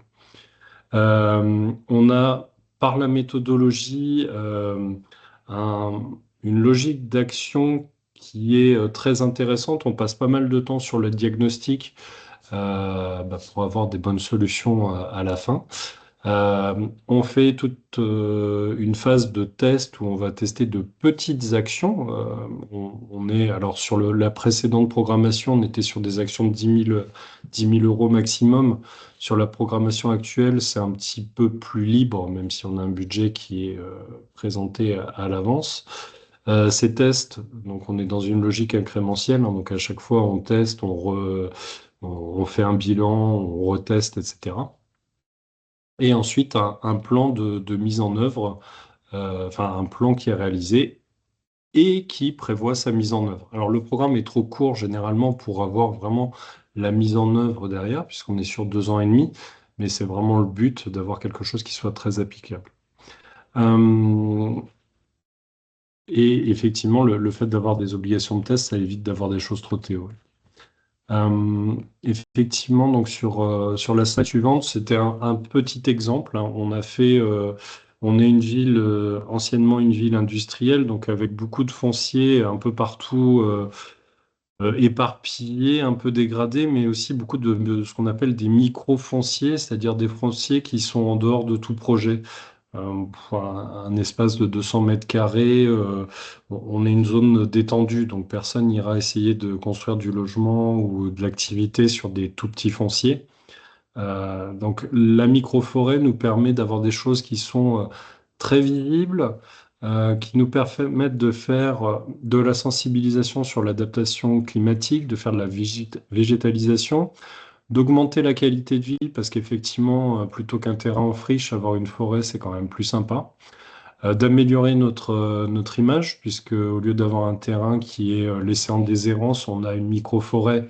On a, par la méthodologie, une logique d'action qui est très intéressante. On passe pas mal de temps sur le diagnostic pour avoir des bonnes solutions à la fin. On fait toute une phase de test où on va tester de petites actions. On est alors sur la précédente programmation, on était sur des actions de 10 000 euros maximum. Sur la programmation actuelle, c'est un petit peu plus libre, même si on a un budget qui est présenté à l'avance. Ces tests, donc on est dans une logique incrémentielle, hein, donc à chaque fois on teste, on fait un bilan, on reteste, etc. Et ensuite, un plan de mise en œuvre, enfin un plan qui est réalisé et qui prévoit sa mise en œuvre. Alors le programme est trop court généralement pour avoir vraiment la mise en œuvre derrière, puisqu'on est sur 2 ans et demi, mais c'est vraiment le but d'avoir quelque chose qui soit très applicable. Et effectivement, le fait d'avoir des obligations de test, ça évite d'avoir des choses trop théoriques. Effectivement, donc sur la slide suivante, c'était un petit exemple, hein. On est une ville, anciennement une ville industrielle, donc avec beaucoup de fonciers un peu partout, éparpillés, un peu dégradés, mais aussi beaucoup de ce qu'on appelle des micro-fonciers, c'est-à-dire des fonciers qui sont en dehors de tout projet. Pour un espace de 200 mètres carrés, on est une zone détendue, donc personne n'ira essayer de construire du logement ou de l'activité sur des tout petits fonciers. Donc la microforêt nous permet d'avoir des choses qui sont très visibles, qui nous permettent de faire de la sensibilisation sur l'adaptation climatique, de faire de la végétalisation, d'augmenter la qualité de vie, parce qu'effectivement, plutôt qu'un terrain en friche, avoir une forêt, c'est quand même plus sympa. D'améliorer notre image, puisque au lieu d'avoir un terrain qui est laissé en déshérence, on a une micro-forêt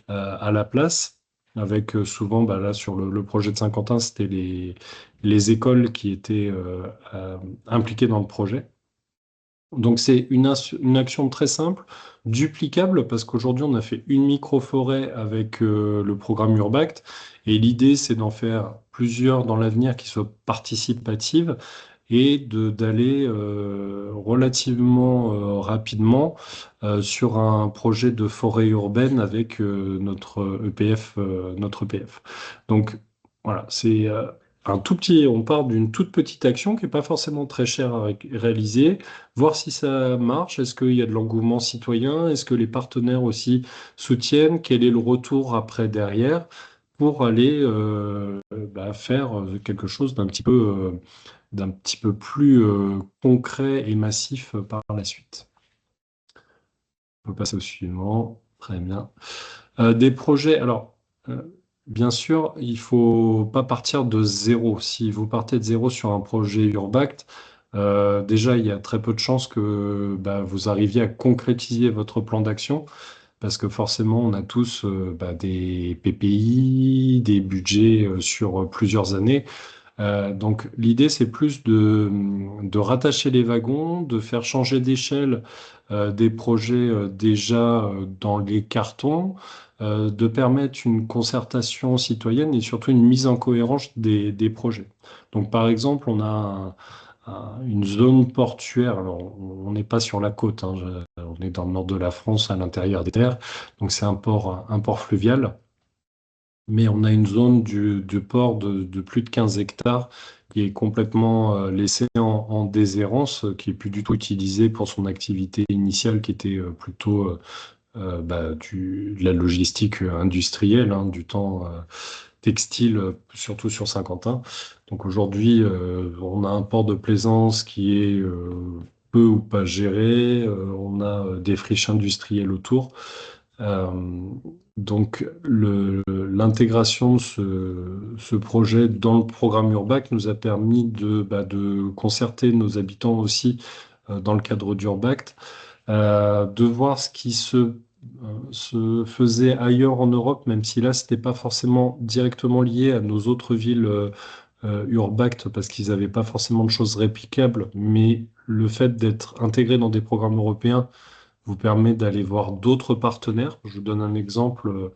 à la place, avec souvent, là sur le projet de Saint-Quentin, c'était les écoles qui étaient impliquées dans le projet. Donc c'est une action très simple, duplicable, parce qu'aujourd'hui on a fait une micro-forêt avec le programme Urbact, et l'idée c'est d'en faire plusieurs dans l'avenir qui soient participatives, et d'aller relativement rapidement sur un projet de forêt urbaine avec notre EPF, notre EPF. Donc voilà, c'est un tout petit, on part d'une toute petite action qui n'est pas forcément très chère à réaliser, voir si ça marche, est-ce qu'il y a de l'engouement citoyen, est-ce que les partenaires aussi soutiennent, quel est le retour après derrière, pour aller faire quelque chose d'un petit peu plus concret et massif par la suite. On peut passer au suivant. Très bien. Des projets, alors, bien sûr, il ne faut pas partir de zéro. Si vous partez de zéro sur un projet Urbact, déjà, il y a très peu de chances que vous arriviez à concrétiser votre plan d'action, parce que forcément, on a tous des PPI, des budgets sur plusieurs années. Donc l'idée, c'est plus de rattacher les wagons, de faire changer d'échelle des projets déjà dans les cartons, de permettre une concertation citoyenne et surtout une mise en cohérence des projets. Donc par exemple, on a une zone portuaire, alors on n'est pas sur la côte, hein, on est dans le nord de la France, à l'intérieur des terres, donc c'est un port fluvial. Mais on a une zone du port de plus de 15 hectares qui est complètement laissée en déshérence, qui est plus du tout utilisée pour son activité initiale, qui était plutôt de la logistique industrielle, hein, du temps textile, surtout sur Saint-Quentin. Donc aujourd'hui, on a un port de plaisance qui est peu ou pas géré, on a des friches industrielles autour. Donc l'intégration de ce projet dans le programme Urbact nous a permis de concerter nos habitants aussi dans le cadre d'Urbact, de voir ce qui se faisait ailleurs en Europe, même si là, c'était pas forcément directement lié à nos autres villes Urbact, parce qu'ils n'avaient pas forcément de choses réplicables, mais le fait d'être intégré dans des programmes européens vous permet d'aller voir d'autres partenaires. Je vous donne un exemple.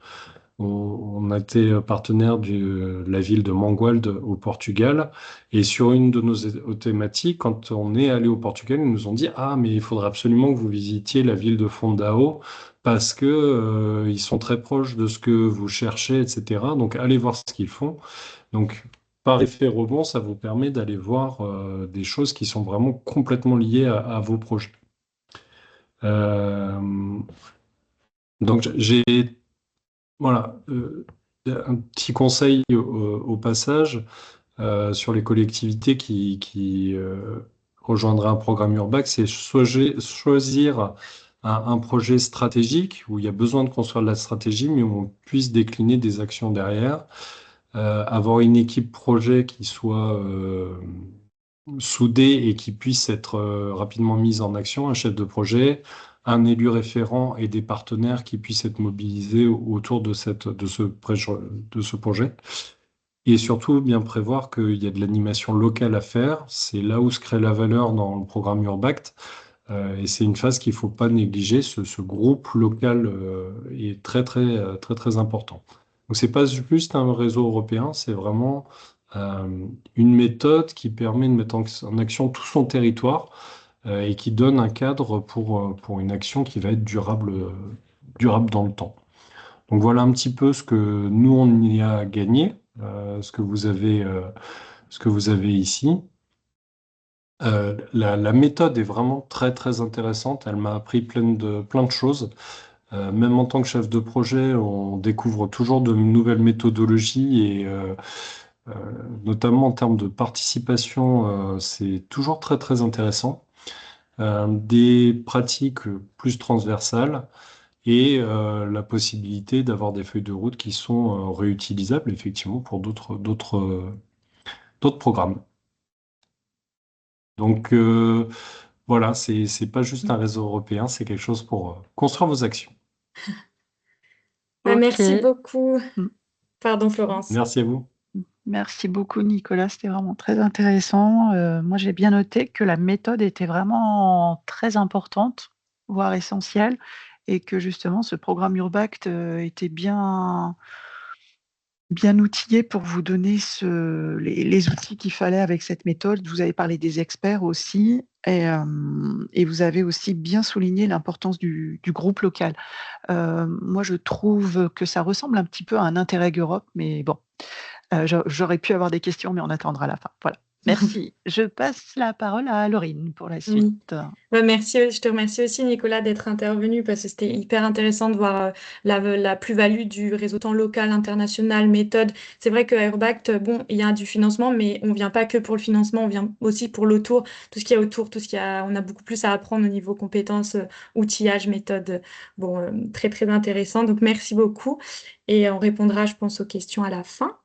On a été partenaire de la ville de Mangualde au Portugal. Et sur une de nos thématiques, quand on est allé au Portugal, ils nous ont dit: Ah, mais il faudrait absolument que vous visitiez la ville de Fondao parce que ils sont très proches de ce que vous cherchez, etc. Donc, allez voir ce qu'ils font. Donc, par effet rebond, ça vous permet d'aller voir des choses qui sont vraiment complètement liées à vos projets. Euh, donc j'ai voilà un petit conseil au passage sur les collectivités qui rejoindraient un programme Urbact, c'est choisir un projet stratégique où il y a besoin de construire de la stratégie, mais où on puisse décliner des actions derrière, avoir une équipe projet qui soit soudée et qui puisse être rapidement mise en action, un chef de projet, un élu référent et des partenaires qui puissent être mobilisés autour de ce projet. Et surtout, bien prévoir qu'il y a de l'animation locale à faire. C'est là où se crée la valeur dans le programme Urbact. Et c'est une phase qu'il ne faut pas négliger. Ce groupe local est très important. Donc, c'est pas juste un réseau européen, c'est vraiment une méthode qui permet de mettre en action tout son territoire et qui donne un cadre pour une action qui va être durable dans le temps. Donc voilà un petit peu ce que nous on y a gagné, ce que vous avez ici. La méthode est vraiment très intéressante. Elle m'a appris plein de choses. Même en tant que chef de projet, on découvre toujours de nouvelles méthodologies et notamment en termes de participation, c'est toujours très intéressant. Des pratiques plus transversales et la possibilité d'avoir des feuilles de route qui sont réutilisables effectivement pour d'autres programmes. Donc voilà, c'est pas juste un réseau européen, c'est quelque chose pour construire vos actions. Merci Ok. beaucoup. Mm. Pardon, Florence. Merci à vous. Merci beaucoup, Nicolas. C'était vraiment très intéressant. Moi, j'ai bien noté que la méthode était vraiment très importante, voire essentielle, et que justement, ce programme Urbact était bien bien outillé pour vous donner les outils qu'il fallait avec cette méthode. Vous avez parlé des experts aussi et vous avez aussi bien souligné l'importance du groupe local. Moi, je trouve que ça ressemble un petit peu à un Interreg Europe, mais bon, j'aurais pu avoir des questions, mais on attendra la fin. Voilà. Merci. Je passe la parole à Laurine pour la Oui. suite. Merci, je te remercie aussi Nicolas d'être intervenu parce que c'était hyper intéressant de voir la plus-value du réseau tant local, international, méthode. C'est vrai que Airbact, bon, il y a du financement, mais on vient pas que pour le financement, on vient aussi pour l'autour, tout ce qu'il y a autour, on a beaucoup plus à apprendre au niveau compétences, outillage, méthode. Bon, très très intéressant. Donc merci beaucoup et on répondra, je pense, aux questions à la fin.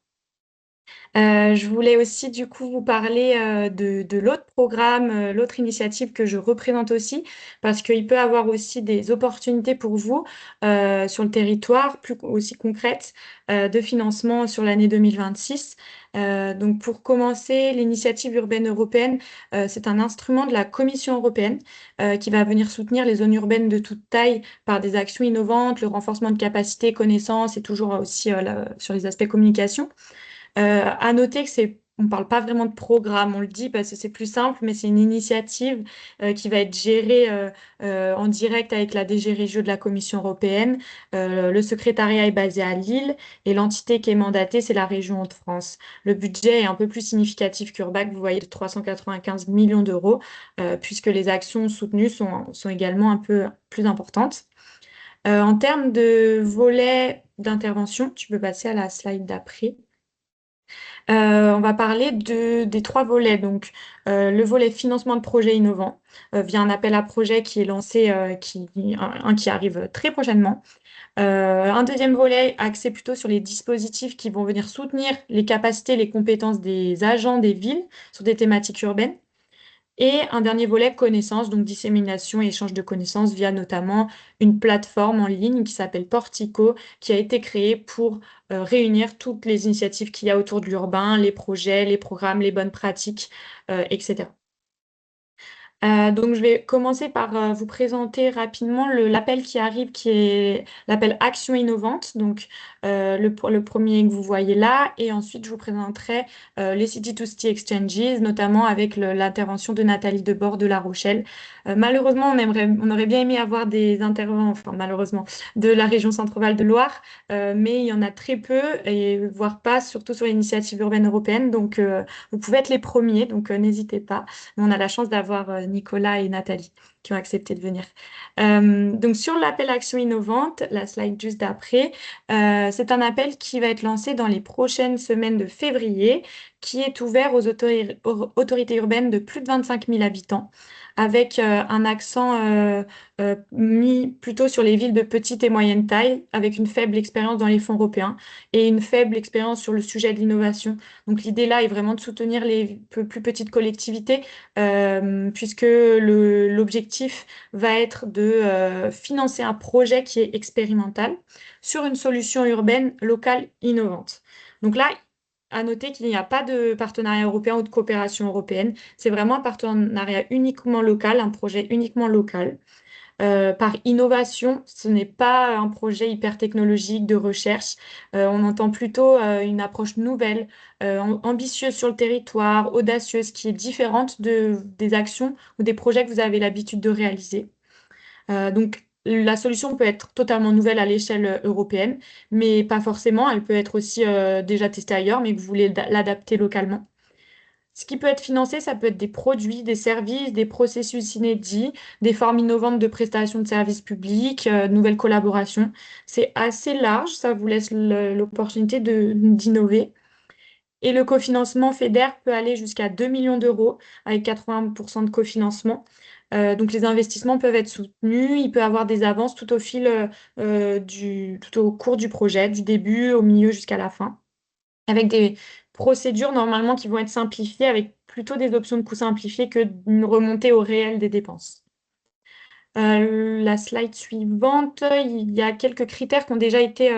Je voulais aussi du coup vous parler de l'autre programme, l'autre initiative que je représente aussi, parce qu'il peut avoir aussi des opportunités pour vous sur le territoire, plus aussi concrètes, de financement sur l'année 2026. Donc pour commencer, l'initiative urbaine européenne, c'est un instrument de la Commission européenne qui va venir soutenir les zones urbaines de toute taille par des actions innovantes, le renforcement de capacités, connaissances et toujours aussi sur les aspects communication. À noter que on parle pas vraiment de programme, on le dit parce que c'est plus simple, mais c'est une initiative qui va être gérée en direct avec la DG Régio de la Commission européenne. Le secrétariat est basé à Lille et l'entité qui est mandatée, c'est la région Hauts-de-France. Le budget est un peu plus significatif qu'Urbac, vous voyez, de 395 millions d'euros, puisque les actions soutenues sont également un peu plus importantes. En termes de volet d'intervention, tu peux passer à la slide d'après. On va parler des trois volets. Donc, le volet financement de projets innovants via un appel à projet qui est lancé, qui arrive très prochainement. Un deuxième volet axé plutôt sur les dispositifs qui vont venir soutenir les capacités, les compétences des agents des villes sur des thématiques urbaines. Et un dernier volet, connaissances, donc dissémination et échange de connaissances via notamment une plateforme en ligne qui s'appelle Portico, qui a été créée pour réunir toutes les initiatives qu'il y a autour de l'urbain, les projets, les programmes, les bonnes pratiques, etc. Donc, je vais commencer par vous présenter rapidement l'appel qui arrive, qui est l'appel Action Innovante, donc le premier que vous voyez là, et ensuite je vous présenterai les City-to-City Exchanges, notamment avec l'intervention de Nathalie Debord de La Rochelle. Malheureusement, on aurait bien aimé avoir des intervenants, enfin malheureusement, de la région Centre-Val de Loire, mais il y en a très peu, et voire pas, surtout sur l'initiative urbaine européenne, donc vous pouvez être les premiers, donc n'hésitez pas. On a la chance d'avoir Nicolas et Nathalie qui ont accepté de venir. Donc sur l'appel Action Innovante, la slide juste d'après, c'est un appel qui va être lancé dans les prochaines semaines de février, qui est ouvert aux autorités urbaines de plus de 25 000 habitants, avec un accent mis plutôt sur les villes de petite et moyenne taille, avec une faible expérience dans les fonds européens et une faible expérience sur le sujet de l'innovation. Donc l'idée là est vraiment de soutenir les plus petites collectivités puisque l'objectif va être de financer un projet qui est expérimental sur une solution urbaine locale innovante. Donc là, à noter qu'il n'y a pas de partenariat européen ou de coopération européenne. C'est vraiment un partenariat uniquement local, un projet uniquement local. Par innovation, ce n'est pas un projet hyper technologique de recherche. On entend plutôt une approche nouvelle, ambitieuse sur le territoire, audacieuse, qui est différente des actions ou des projets que vous avez l'habitude de réaliser. Donc, la solution peut être totalement nouvelle à l'échelle européenne, mais pas forcément. Elle peut être aussi déjà testée ailleurs, mais que vous voulez l'adapter localement. Ce qui peut être financé, ça peut être des produits, des services, des processus inédits, des formes innovantes de prestation de services publics, de nouvelles collaborations. C'est assez large, ça vous laisse l'opportunité d'innover. Et le cofinancement FEDER peut aller jusqu'à 2 millions d'euros avec 80% de cofinancement. Donc les investissements peuvent être soutenus, il peut y avoir des avances tout au tout au cours du projet, du début au milieu jusqu'à la fin, avec des procédures normalement qui vont être simplifiées, avec plutôt des options de coûts simplifiées que d'une remontée au réel des dépenses. La slide suivante, il y a quelques critères qui ont déjà été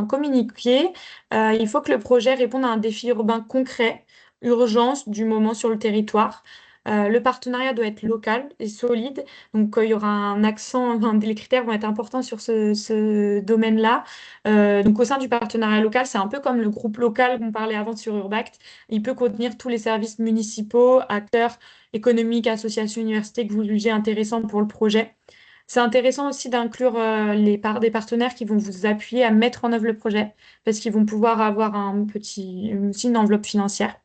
communiqués. Il faut que le projet réponde à un défi urbain concret, urgence du moment sur le territoire. Le partenariat doit être local et solide. Donc, il y aura un accent, enfin, les critères vont être importants sur ce domaine-là. Donc, au sein du partenariat local, c'est un peu comme le groupe local qu'on parlait avant sur Urbact. Il peut contenir tous les services municipaux, acteurs économiques, associations, universités que vous jugez intéressants pour le projet. C'est intéressant aussi d'inclure des partenaires qui vont vous appuyer à mettre en œuvre le projet parce qu'ils vont pouvoir avoir aussi une enveloppe financière.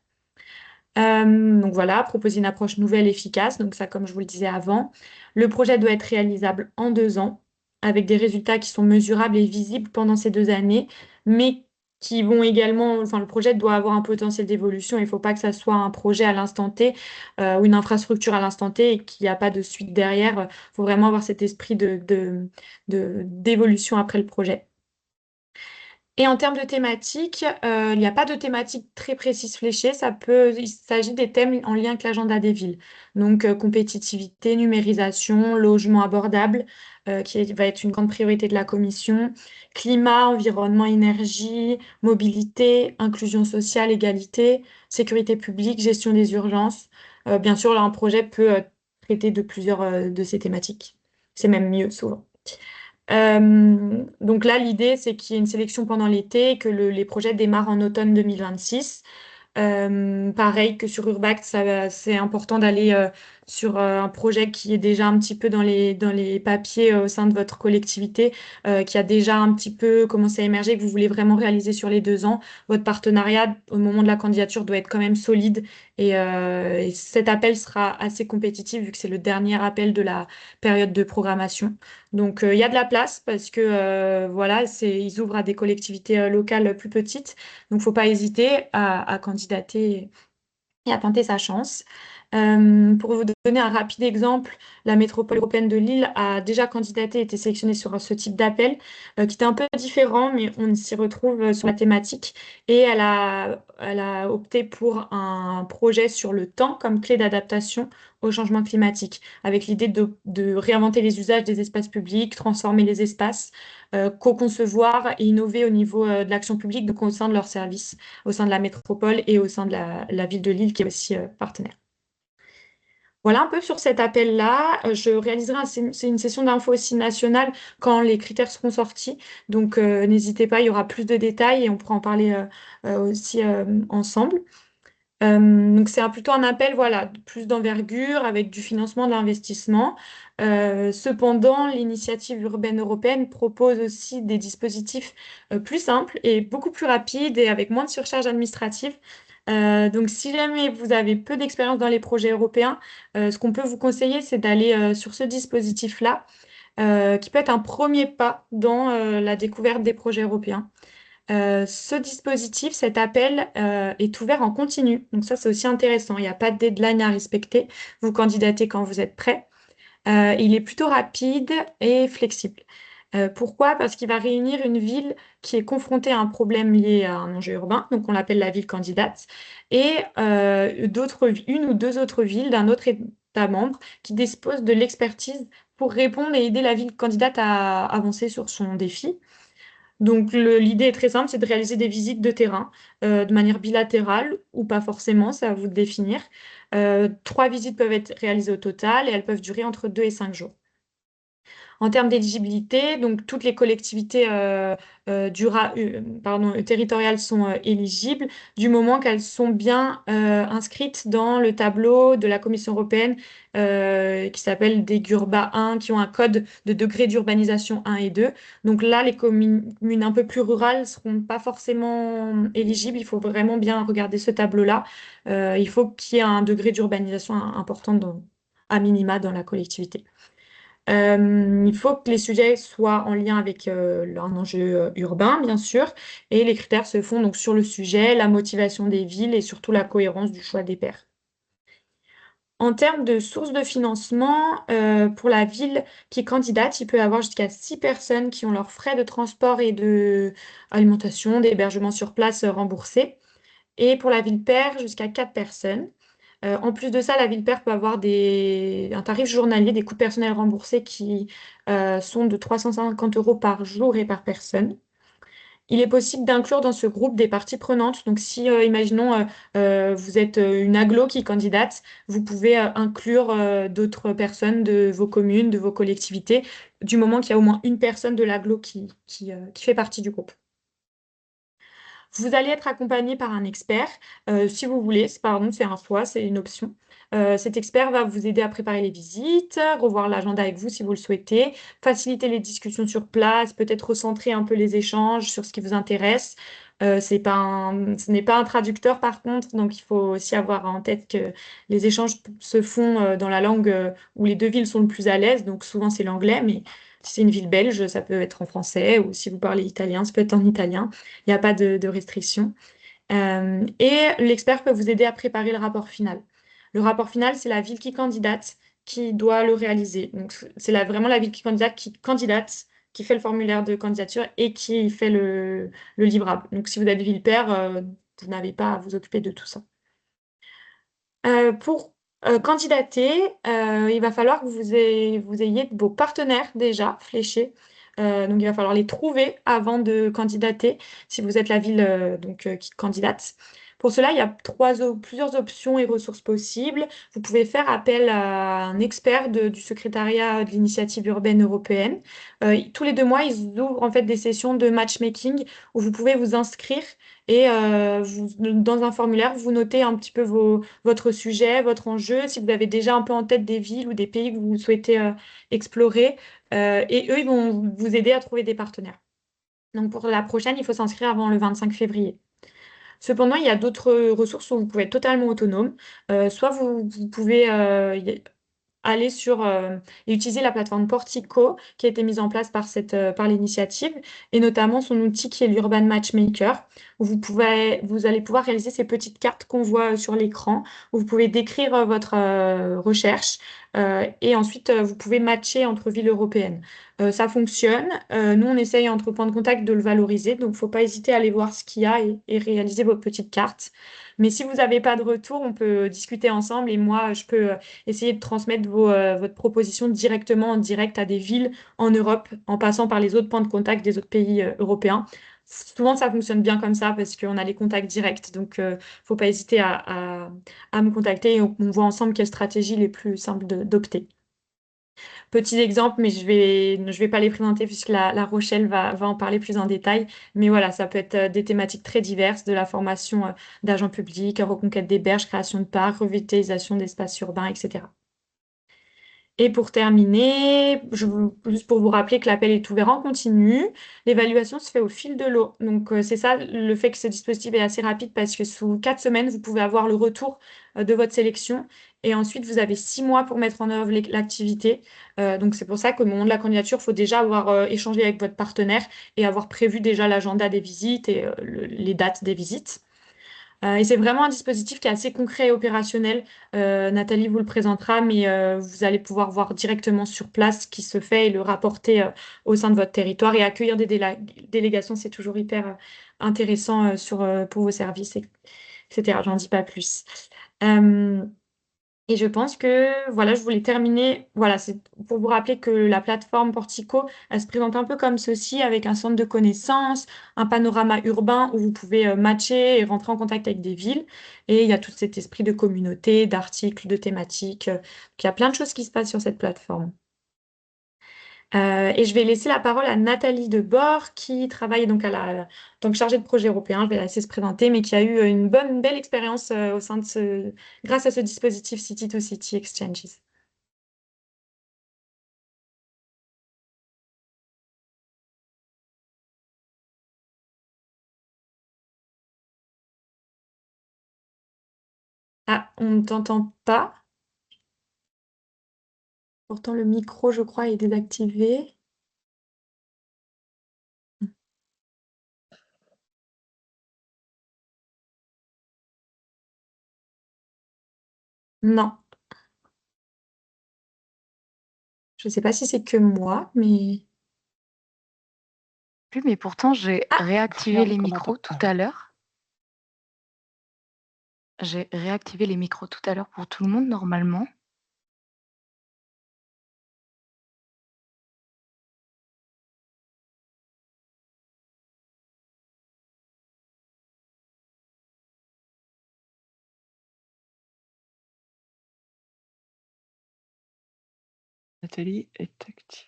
Donc voilà, proposer une approche nouvelle, efficace. Donc ça, comme je vous le disais avant, le projet doit être réalisable en 2 ans avec des résultats qui sont mesurables et visibles pendant ces 2 années, mais qui vont également, enfin le projet doit avoir un potentiel d'évolution. Il ne faut pas que ça soit un projet à l'instant T ou une infrastructure à l'instant T et qu'il n'y a pas de suite derrière. Il faut vraiment avoir cet esprit d'évolution après le projet. Et en termes de thématiques, il n'y a pas de thématique très précise fléchée. Il s'agit des thèmes en lien avec l'agenda des villes. Donc, compétitivité, numérisation, logement abordable, va être une grande priorité de la commission, climat, environnement, énergie, mobilité, inclusion sociale, égalité, sécurité publique, gestion des urgences. Bien sûr, là, un projet peut traiter de plusieurs de ces thématiques. C'est même mieux souvent. Donc là, l'idée, c'est qu'il y ait une sélection pendant l'été et que les projets démarrent en automne 2026. Pareil que sur Urbact, c'est important d'aller sur un projet qui est déjà un petit peu dans les papiers au sein de votre collectivité, qui a déjà un petit peu commencé à émerger, que vous voulez vraiment réaliser sur les 2 ans. Votre partenariat, au moment de la candidature, doit être quand même solide et cet appel sera assez compétitif vu que c'est le dernier appel de la période de programmation. Donc, il y a de la place parce que voilà, ils ouvrent à des collectivités locales plus petites. Donc, faut pas hésiter à candidater et à tenter sa chance. Pour vous donner un rapide exemple, la métropole européenne de Lille a déjà candidaté et été sélectionnée sur ce type d'appel, qui était un peu différent, mais on s'y retrouve sur la thématique. Et elle a opté pour un projet sur le temps comme clé d'adaptation au changement climatique, avec l'idée de réinventer les usages des espaces publics, transformer les espaces, co-concevoir et innover au niveau de l'action publique, donc au sein de leurs services, au sein de la métropole et au sein de la ville de Lille qui est aussi partenaire. Voilà un peu sur cet appel-là. Je réaliserai c'est une session d'info aussi nationale quand les critères seront sortis. Donc n'hésitez pas, il y aura plus de détails et on pourra en parler aussi ensemble. Donc c'est plutôt un appel, voilà, plus d'envergure avec du financement de l'investissement. Cependant, l'initiative urbaine européenne propose aussi des dispositifs plus simples et beaucoup plus rapides et avec moins de surcharge administrative. Donc si jamais vous avez peu d'expérience dans les projets européens, ce qu'on peut vous conseiller, c'est d'aller sur ce dispositif-là, qui peut être un premier pas dans la découverte des projets européens. Ce dispositif, cet appel, est ouvert en continu. Donc ça, c'est aussi intéressant. Il n'y a pas de deadline à respecter. Vous candidatez quand vous êtes prêt. Il est plutôt rapide et flexible. Pourquoi? Parce qu'il va réunir une ville qui est confrontée à un problème lié à un enjeu urbain, donc on l'appelle la ville candidate, et une ou deux autres villes d'un autre État membre qui disposent de l'expertise pour répondre et aider la ville candidate à avancer sur son défi. Donc l'idée est très simple, c'est de réaliser des visites de terrain de manière bilatérale ou pas forcément, c'est à vous de définir. 3 visites peuvent être réalisées au total et elles peuvent durer entre 2 et 5 jours. En termes d'éligibilité, donc toutes les collectivités territoriales sont éligibles du moment qu'elles sont bien inscrites dans le tableau de la Commission européenne qui s'appelle des GURBA 1, qui ont un code de degré d'urbanisation 1 et 2. Donc là, les communes un peu plus rurales ne seront pas forcément éligibles. Il faut vraiment bien regarder ce tableau-là. Il faut qu'il y ait un degré d'urbanisation important à minima dans la collectivité. Il faut que les sujets soient en lien avec un enjeu urbain, bien sûr, et les critères se font donc sur le sujet, la motivation des villes et surtout la cohérence du choix des pairs. En termes de sources de financement, pour la ville qui est candidate, il peut y avoir jusqu'à 6 personnes qui ont leurs frais de transport et d'alimentation, d'hébergement sur place remboursés. Et pour la ville paire, jusqu'à 4 personnes. En plus de ça, la ville paire peut avoir un tarif journalier, des coûts personnels remboursés qui sont de 350 € par jour et par personne. Il est possible d'inclure dans ce groupe des parties prenantes. Donc, si, imaginons, vous êtes une agglo qui candidate, vous pouvez inclure d'autres personnes de vos communes, de vos collectivités, du moment qu'il y a au moins une personne de l'agglo qui fait partie du groupe. Vous allez être accompagné par un expert, si vous voulez, pardon, c'est un choix, c'est une option. Cet expert va vous aider à préparer les visites, revoir l'agenda avec vous si vous le souhaitez, faciliter les discussions sur place, peut-être recentrer un peu les échanges sur ce qui vous intéresse. Ce n'est pas un traducteur par contre, donc il faut aussi avoir en tête que les échanges se font dans la langue où les deux villes sont le plus à l'aise, donc souvent c'est l'anglais, mais si c'est une ville belge, ça peut être en français, ou si vous parlez italien, ça peut être en italien. Il n'y a pas de restriction. Et l'expert peut vous aider à préparer le rapport final. Le rapport final, c'est la ville qui candidate qui doit le réaliser. Donc, c'est vraiment la ville qui candidate, qui fait le formulaire de candidature et qui fait le livrable. Donc, si vous êtes ville-père, vous n'avez pas à vous occuper de tout ça. Pour candidater, il va falloir que vous ayez vos partenaires déjà fléchés. Donc, il va falloir les trouver avant de candidater, si vous êtes la ville qui candidate. Pour cela, il y a plusieurs options et ressources possibles. Vous pouvez faire appel à un expert du secrétariat de l'initiative urbaine européenne. Tous les 2 mois, ils ouvrent en fait des sessions de matchmaking où vous pouvez vous inscrire et dans un formulaire, vous notez un petit peu votre sujet, votre enjeu, si vous avez déjà un peu en tête des villes ou des pays que vous souhaitez explorer. Et eux, ils vont vous aider à trouver des partenaires. Donc pour la prochaine, il faut s'inscrire avant le 25 février. Cependant, il y a d'autres ressources où vous pouvez être totalement autonome. Soit vous pouvez aller et utiliser la plateforme Portico qui a été mise en place par l'initiative et notamment son outil qui est l'Urban Matchmaker où vous allez pouvoir réaliser ces petites cartes qu'on voit sur l'écran où vous pouvez décrire votre recherche et ensuite vous pouvez matcher entre villes européennes. Ça fonctionne. Nous, on essaye entre points de contact de le valoriser, donc il ne faut pas hésiter à aller voir ce qu'il y a et réaliser vos petites cartes. Mais si vous n'avez pas de retour, on peut discuter ensemble et moi, je peux essayer de transmettre votre proposition directement en direct à des villes en Europe en passant par les autres points de contact des autres pays européens. Souvent, ça fonctionne bien comme ça parce qu'on a les contacts directs. Donc, faut pas hésiter à me contacter et on voit ensemble quelles stratégies les plus simples d'opter. Petit exemple, mais je vais pas les présenter puisque la Rochelle va en parler plus en détail. Mais voilà, ça peut être des thématiques très diverses, de la formation d'agents publics, reconquête des berges, création de parcs, revitalisation d'espaces urbains, etc. Et pour terminer, juste pour vous rappeler que l'appel est ouvert en continu, l'évaluation se fait au fil de l'eau. Donc c'est ça le fait que ce dispositif est assez rapide parce que sous 4 semaines, vous pouvez avoir le retour de votre sélection et ensuite vous avez 6 mois pour mettre en œuvre l'activité. Donc c'est pour ça qu'au moment de la candidature, il faut déjà avoir échangé avec votre partenaire et avoir prévu déjà l'agenda des visites et les dates des visites. Et c'est vraiment un dispositif qui est assez concret et opérationnel. Nathalie vous le présentera, mais vous allez pouvoir voir directement sur place ce qui se fait et le rapporter au sein de votre territoire et accueillir des délégations, c'est toujours hyper intéressant pour vos services, etc. J'en dis pas plus. Euh, et je pense que voilà, je voulais terminer. Voilà, c'est pour vous rappeler que la plateforme Portico, elle se présente un peu comme ceci, avec un centre de connaissances, un panorama urbain où vous pouvez matcher et rentrer en contact avec des villes. Et il y a tout cet esprit de communauté, d'articles, de thématiques. Il y a plein de choses qui se passent sur cette plateforme. Et je vais laisser la parole à Nathalie Debord, qui travaille donc en tant que chargée de projet européen. Je vais la laisser se présenter, mais qui a eu une belle expérience grâce à ce dispositif City to City Exchanges. Ah, on ne t'entend pas. Pourtant, le micro, je crois, est désactivé. Non, je ne sais pas si c'est que moi, mais... Plus, mais pourtant, j'ai Ah, réactivé les micros tout à l'heure. J'ai réactivé les micros tout à l'heure pour tout le monde, normalement. Nathalie est active.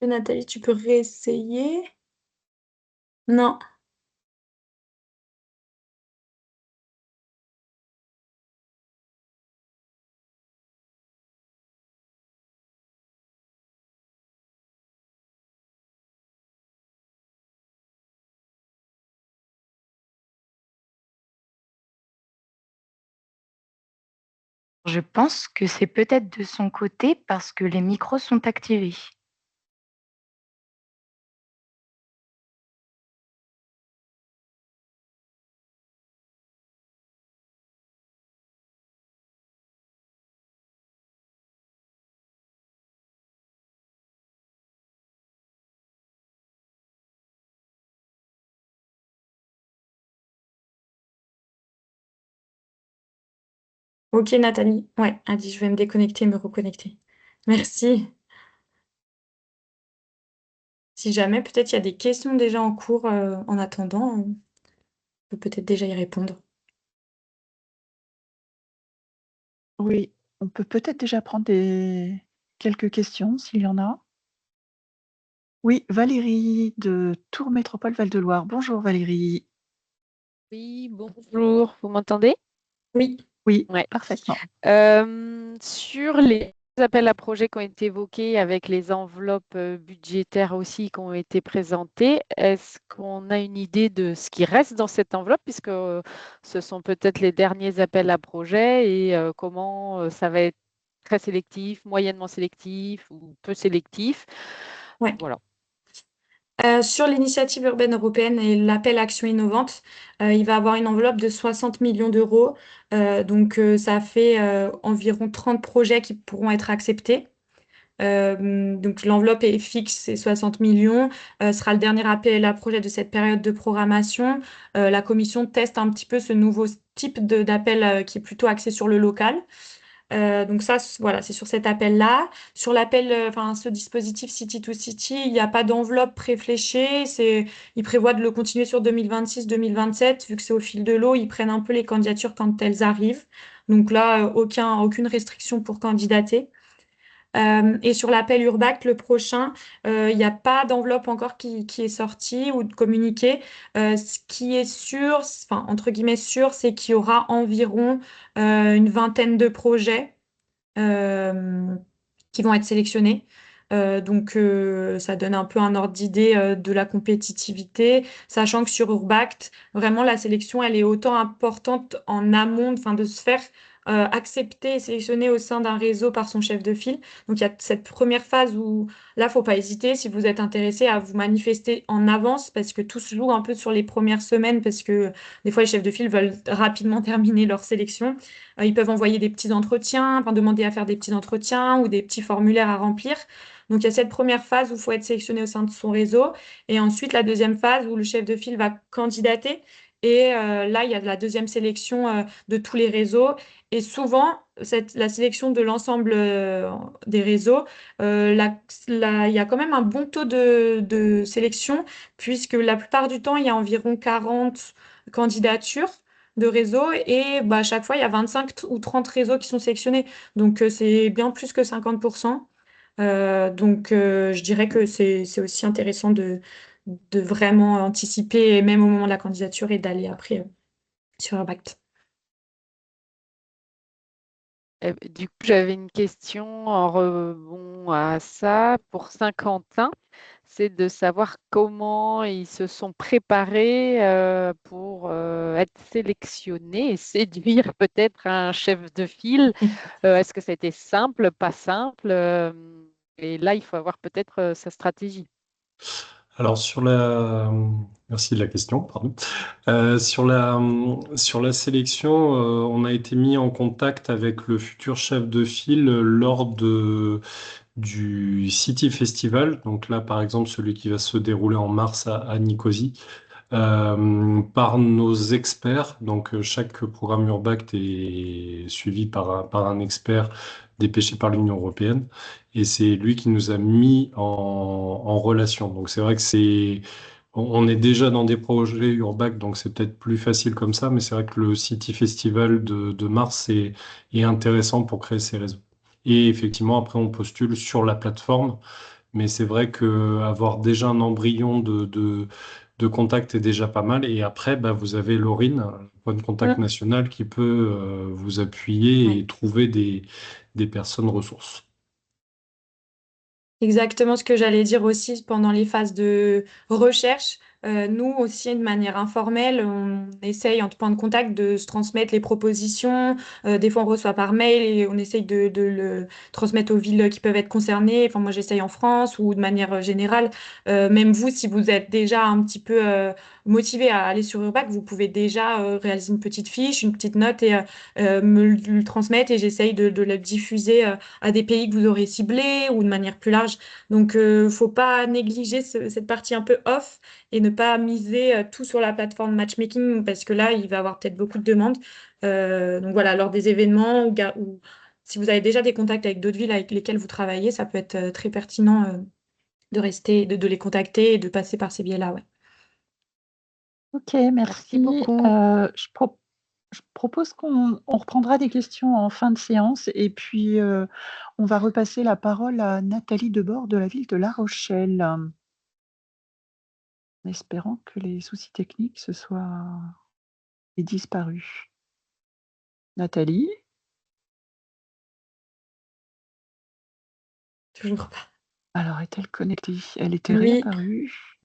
Nathalie, tu peux réessayer? Non. Je pense que c'est peut-être de son côté parce que les micros sont activés. Ok, Nathalie. Ouais, elle dit je vais me déconnecter, me reconnecter. Merci. Si jamais, peut-être il y a des questions déjà en cours en attendant, on peut peut-être déjà y répondre. Oui, on peut peut-être déjà prendre quelques questions s'il y en a. Oui, Valérie de Tours Métropole Val-de-Loire. Bonjour Valérie. Oui, bonjour, vous m'entendez? Oui. Oui, Ouais. parfaitement. Sur les appels à projets qui ont été évoqués avec les enveloppes budgétaires aussi qui ont été présentées, est-ce qu'on a une idée de ce qui reste dans cette enveloppe, puisque ce sont peut-être les derniers appels à projets et comment ça va être très sélectif, moyennement sélectif ou peu sélectif? Ouais. Voilà. Sur l'initiative urbaine européenne et l'appel Action innovante, il va avoir une enveloppe de 60 millions d'euros. Donc, ça fait environ 30 projets qui pourront être acceptés. Donc, l'enveloppe est fixe, c'est 60 millions. Sera le dernier appel à projet de cette période de programmation. La commission teste un petit peu ce nouveau type d'appel qui est plutôt axé sur le local. Donc ça, voilà, c'est sur cet appel-là. Sur l'appel, enfin ce dispositif City to City, il n'y a pas d'enveloppe préfléchée. Ils prévoient de le continuer sur 2026-2027, vu que c'est au fil de l'eau. Ils prennent un peu les candidatures quand elles arrivent. Donc là, aucune restriction pour candidater. Et sur l'appel Urbact, le prochain, il n'y a pas d'enveloppe encore qui est sortie ou de communiqué. Ce qui est sûr, enfin, entre guillemets sûr, c'est qu'il y aura environ une vingtaine de projets euh, qui vont être sélectionnés. Donc, ça donne un peu un ordre d'idée de la compétitivité, sachant que sur Urbact, vraiment, la sélection, elle est autant importante en amont, enfin, de se faire accepter et sélectionner au sein d'un réseau par son chef de file. Donc, il y a cette première phase où, là, faut pas hésiter, si vous êtes intéressé, à vous manifester en avance, parce que tout se joue un peu sur les premières semaines, parce que des fois, les chefs de file veulent rapidement terminer leur sélection. Ils peuvent envoyer des petits entretiens, enfin, demander à faire des petits entretiens ou des petits formulaires à remplir. Donc, il y a cette première phase où il faut être sélectionné au sein de son réseau. Et ensuite, la deuxième phase où le chef de file va candidater. Et là, il y a de la deuxième sélection de tous les réseaux. Et souvent, la sélection de l'ensemble des réseaux, il y a quand même un bon taux de sélection, puisque la plupart du temps, il y a environ 40 candidatures de réseaux et bah, à chaque fois, il y a 25 ou 30 réseaux qui sont sélectionnés. Donc, c'est bien plus que 50%. Donc, je dirais que c'est aussi intéressant de vraiment anticiper, même au moment de la candidature, et d'aller après sur Impact. Du coup, j'avais une question en rebond à ça pour Saint-Quentin, c'est de savoir comment ils se sont préparés pour être sélectionnés et séduire peut-être un chef de file. Est-ce que ça a été simple, pas simple? Et là, il faut avoir peut-être sa stratégie. Alors merci de la question, pardon. Sur la sélection, on a été mis en contact avec le futur chef de file lors du City Festival. Donc là, par exemple, celui qui va se dérouler en mars à Nicosie. Par nos experts. Donc, chaque programme Urbact est suivi par un expert dépêché par l'Union européenne. Et c'est lui qui nous a mis en relation. Donc, c'est vrai que on est déjà dans des projets Urbac, donc c'est peut-être plus facile comme ça, mais c'est vrai que le City Festival de mars est intéressant pour créer ces réseaux. Et effectivement, après, on postule sur la plateforme, mais c'est vrai que avoir déjà un embryon de contact est déjà pas mal. Et après, bah, vous avez Laurine, un point de contact Mm. national, qui peut vous appuyer Ouais. et trouver des personnes ressources. Exactement ce que j'allais dire aussi pendant les phases de recherche. Nous aussi, de manière informelle, on essaye en point de contact de se transmettre les propositions. Des fois, on reçoit par mail et on essaye de le transmettre aux villes qui peuvent être concernées. Enfin, moi, j'essaye en France ou de manière générale. Même vous, si vous êtes déjà un petit peu motivé à aller sur Urbac, vous pouvez déjà réaliser une petite fiche, une petite note et me le transmettre et j'essaye de le diffuser à des pays que vous aurez ciblés ou de manière plus large. Donc, faut pas négliger cette partie un peu off et ne pas miser tout sur la plateforme matchmaking parce que là, il va y avoir peut-être beaucoup de demandes. Donc voilà, lors des événements ou si vous avez déjà des contacts avec d'autres villes avec lesquelles vous travaillez, ça peut être très pertinent de rester, de les contacter et de passer par ces biais-là. Ouais. Ok, Merci merci. beaucoup. Je propose qu'on reprendra des questions en fin de séance et puis on va repasser la parole à Nathalie Debord de la ville de La Rochelle, en espérant que les soucis techniques aient disparu. Nathalie, Toujours pas. alors est-elle connectée? Elle était Oui, réapparue. Je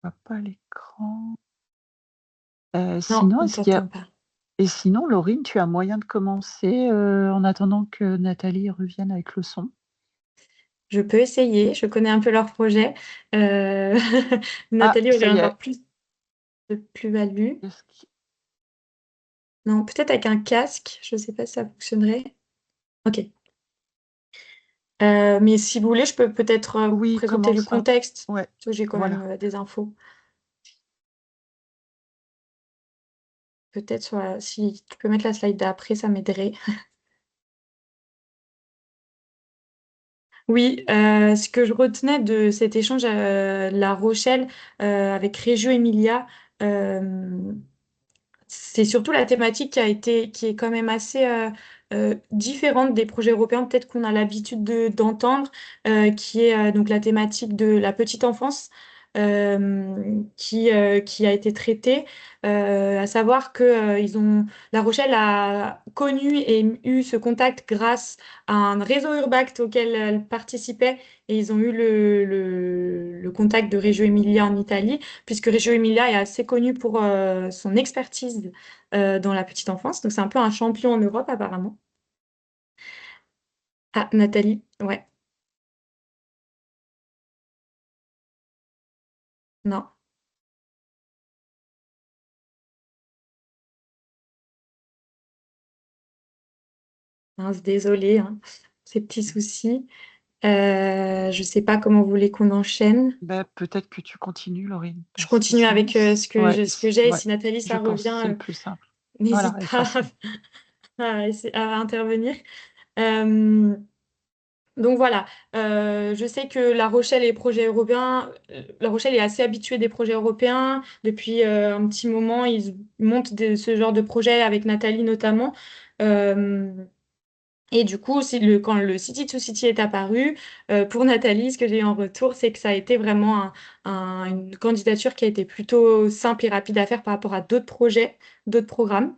vois pas l'écran. non, Sinon, on est-ce qu'il y a... t'entend pas. Et sinon, Laurine, tu as moyen de commencer en attendant que Nathalie revienne avec le son? Je peux essayer, je connais un peu leur projet. Euh, Ah, Nathalie aurait ça y est. encore plus de plus-value. Est-ce qu'il- Non, peut-être avec un casque, je ne sais pas si ça fonctionnerait. Ok. Mais si vous voulez, je peux peut-être Oui, présenter le commence. contexte, Ouais, parce que j'ai quand même voilà. des infos. Peut-être si tu peux mettre la slide d'après, ça m'aiderait. Oui, ce que je retenais de cet échange à La Rochelle avec Reggio Emilia, euh, c'est surtout la thématique qui est quand même assez différente des projets européens, peut-être qu'on a l'habitude d'entendre, qui est donc la thématique de la petite enfance qui a été traitée, à savoir que La Rochelle a connu et eu ce contact grâce à un réseau Urbact auquel elle participait et ils ont eu le contact de Reggio Emilia en Italie puisque Reggio Emilia est assez connu pour son expertise dans la petite enfance. Donc, c'est un peu un champion en Europe, apparemment. Ah, Nathalie, ouais, non, mince, désolée, hein, ces petits soucis. Je sais pas comment vous voulez qu'on enchaîne. Ben, peut-être que tu continues, Laurine, Je parce que continue sinon, avec ce que j'ai. Et ouais, si Nathalie, je ça pense que revient, c'est le plus simple. Voilà, n'hésite pas efface. à intervenir. Euh, Donc voilà, je sais que La Rochelle et les projets européens, La Rochelle est assez habituée des projets européens. Depuis un petit moment, ils montent ce genre de projet avec Nathalie notamment. Euh, et du coup, quand le City to City est apparu, pour Nathalie, ce que j'ai eu en retour, c'est que ça a été vraiment une candidature qui a été plutôt simple et rapide à faire par rapport à d'autres projets, d'autres programmes.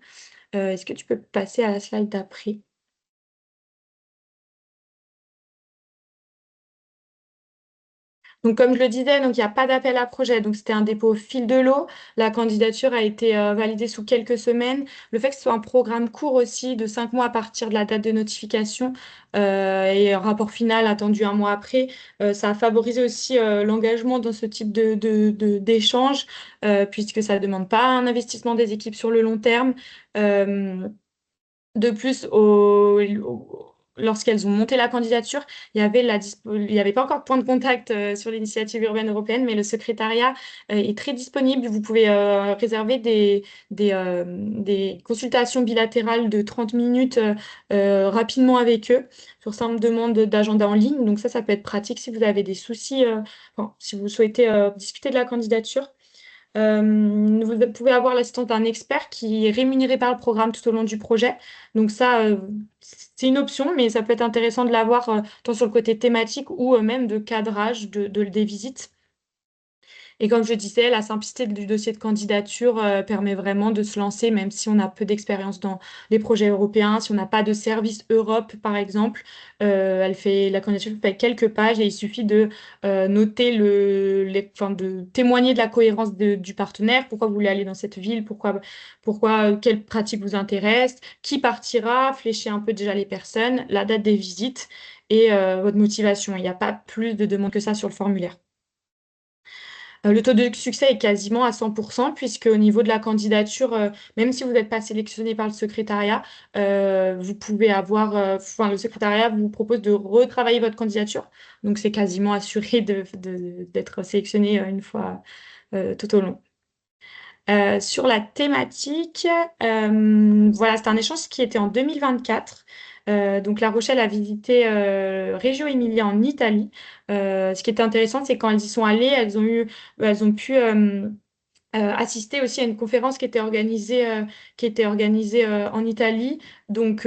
Est-ce que tu peux passer à la slide d'après? Donc, comme je le disais, donc il n'y a pas d'appel à projet. Donc, c'était un dépôt au fil de l'eau. La candidature a été validée sous quelques semaines. Le fait que ce soit un programme court aussi, de 5 mois à partir de la date de notification et un rapport final attendu un mois après, ça a favorisé aussi l'engagement dans ce type d'échange, puisque ça ne demande pas un investissement des équipes sur le long terme. De plus, lorsqu'elles ont monté la candidature, il y avait pas encore de point de contact sur l'initiative urbaine européenne, mais le secrétariat est très disponible. Vous pouvez réserver des consultations bilatérales de 30 minutes rapidement avec eux sur simple demande d'agenda en ligne. Donc ça peut être pratique si vous avez des soucis, si vous souhaitez discuter de la candidature. Vous pouvez avoir l'assistance d'un expert qui est rémunéré par le programme tout au long du projet. Donc ça, c'est une option, mais ça peut être intéressant de l'avoir tant sur le côté thématique ou même de cadrage des visites. Et comme je disais, la simplicité du dossier de candidature permet vraiment de se lancer, même si on a peu d'expérience dans les projets européens, si on n'a pas de service Europe, par exemple. La candidature fait quelques pages et il suffit de noter de témoigner de la cohérence du partenaire, pourquoi vous voulez aller dans cette ville, quelle pratique vous intéresse, qui partira, flécher un peu déjà les personnes, la date des visites et votre motivation. Il n'y a pas plus de demandes que ça sur le formulaire. Le taux de succès est quasiment à 100%, puisque au niveau de la candidature, même si vous n'êtes pas sélectionné par le secrétariat, vous pouvez le secrétariat vous propose de retravailler votre candidature. Donc, c'est quasiment assuré d'être sélectionné une fois tout au long. Sur la thématique, voilà, c'était un échange qui était en 2024. Donc, La Rochelle a visité Reggio Emilia en Italie. Ce qui était intéressant, c'est quand elles y sont allées, elles ont pu assister aussi à une conférence qui était organisée en Italie. Donc,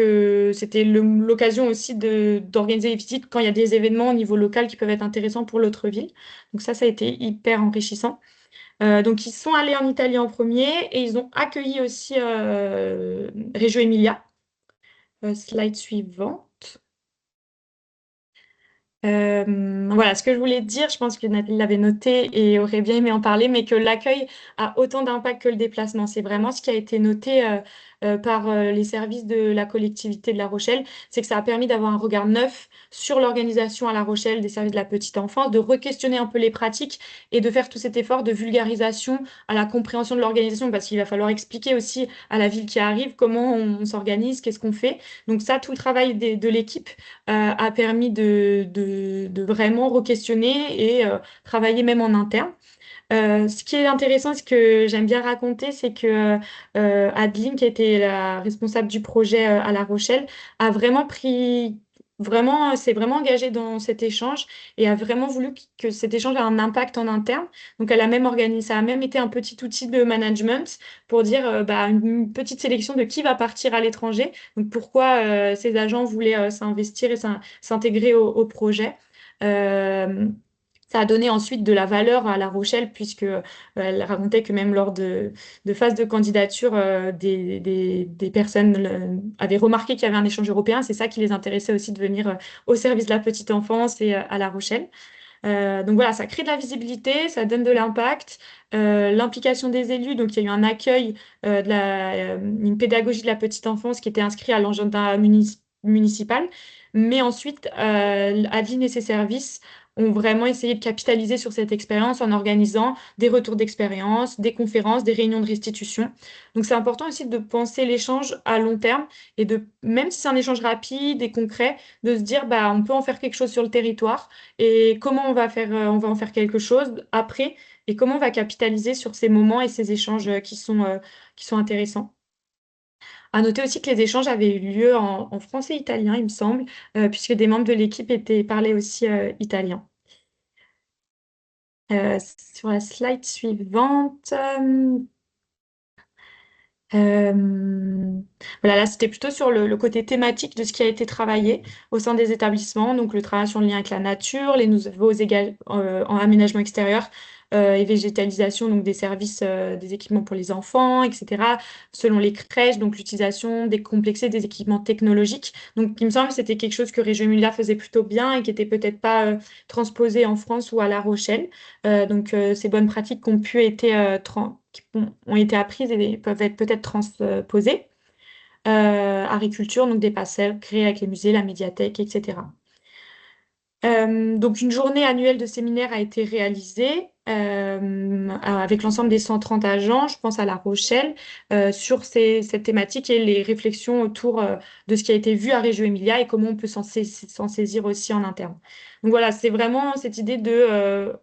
c'était l'occasion aussi d'organiser des visites quand il y a des événements au niveau local qui peuvent être intéressants pour l'autre ville. Donc, ça a été hyper enrichissant. Donc, ils sont allés en Italie en premier et ils ont accueilli aussi Reggio Emilia. Slide suivante. Voilà, ce que je voulais dire, je pense que Nathalie l'avait noté et aurait bien aimé en parler, mais que l'accueil a autant d'impact que le déplacement. C'est vraiment ce qui a été noté par les services de la collectivité de La Rochelle, c'est que ça a permis d'avoir un regard neuf sur l'organisation à La Rochelle des services de la petite enfance, de re-questionner un peu les pratiques et de faire tout cet effort de vulgarisation à la compréhension de l'organisation, parce qu'il va falloir expliquer aussi à la ville qui arrive comment on s'organise, qu'est-ce qu'on fait. Donc ça, tout le travail de l'équipe a permis de vraiment re-questionner et travailler même en interne. Ce qui est intéressant, ce que j'aime bien raconter, c'est que Adeline, qui était la responsable du projet à La Rochelle, a s'est vraiment engagée dans cet échange et a vraiment voulu que cet échange ait un impact en interne. Donc, elle a même organisé, ça a même été un petit outil de management pour dire une petite sélection de qui va partir à l'étranger. Donc, pourquoi ces agents voulaient s'investir et s'intégrer au projet. Euh, Ça a donné ensuite de la valeur à La Rochelle, puisque elle racontait que même lors de phases de candidature, des personnes avaient remarqué qu'il y avait un échange européen. C'est ça qui les intéressait aussi de venir au service de la petite enfance et à La Rochelle. Donc voilà, ça crée de la visibilité, ça donne de l'impact, l'implication des élus. Donc il y a eu un accueil, une pédagogie de la petite enfance qui était inscrite à l'agenda municipal. Mais ensuite, Adeline et ses services ont vraiment essayé de capitaliser sur cette expérience en organisant des retours d'expérience, des conférences, des réunions de restitution. Donc c'est important aussi de penser l'échange à long terme et même si c'est un échange rapide et concret, de se dire on peut en faire quelque chose sur le territoire et comment on va en faire quelque chose après et comment on va capitaliser sur ces moments et ces échanges qui sont intéressants. À noter aussi que les échanges avaient eu lieu en français et italien, il me semble, puisque des membres de l'équipe parlaient aussi italien. Sur la slide suivante, voilà, là, c'était plutôt sur le côté thématique de ce qui a été travaillé au sein des établissements, donc le travail sur le lien avec la nature, les nouveaux en aménagement extérieur et végétalisation, donc des services, des équipements pour les enfants, etc. Selon les crèches, donc l'utilisation décomplexée des équipements technologiques. Donc, il me semble que c'était quelque chose que Reggio Emilia faisait plutôt bien et qui n'était peut-être pas transposé en France ou à La Rochelle. Donc, ces bonnes pratiques qui ont été apprises et peuvent être peut-être transposées. Agriculture, donc des parcelles créées avec les musées, la médiathèque, etc. Donc une journée annuelle de séminaire a été réalisée avec l'ensemble des 130 agents, je pense à La Rochelle, sur cette thématique et les réflexions autour de ce qui a été vu à Reggio Emilia et comment on peut s'en saisir aussi en interne. Donc voilà, c'est vraiment cette idée de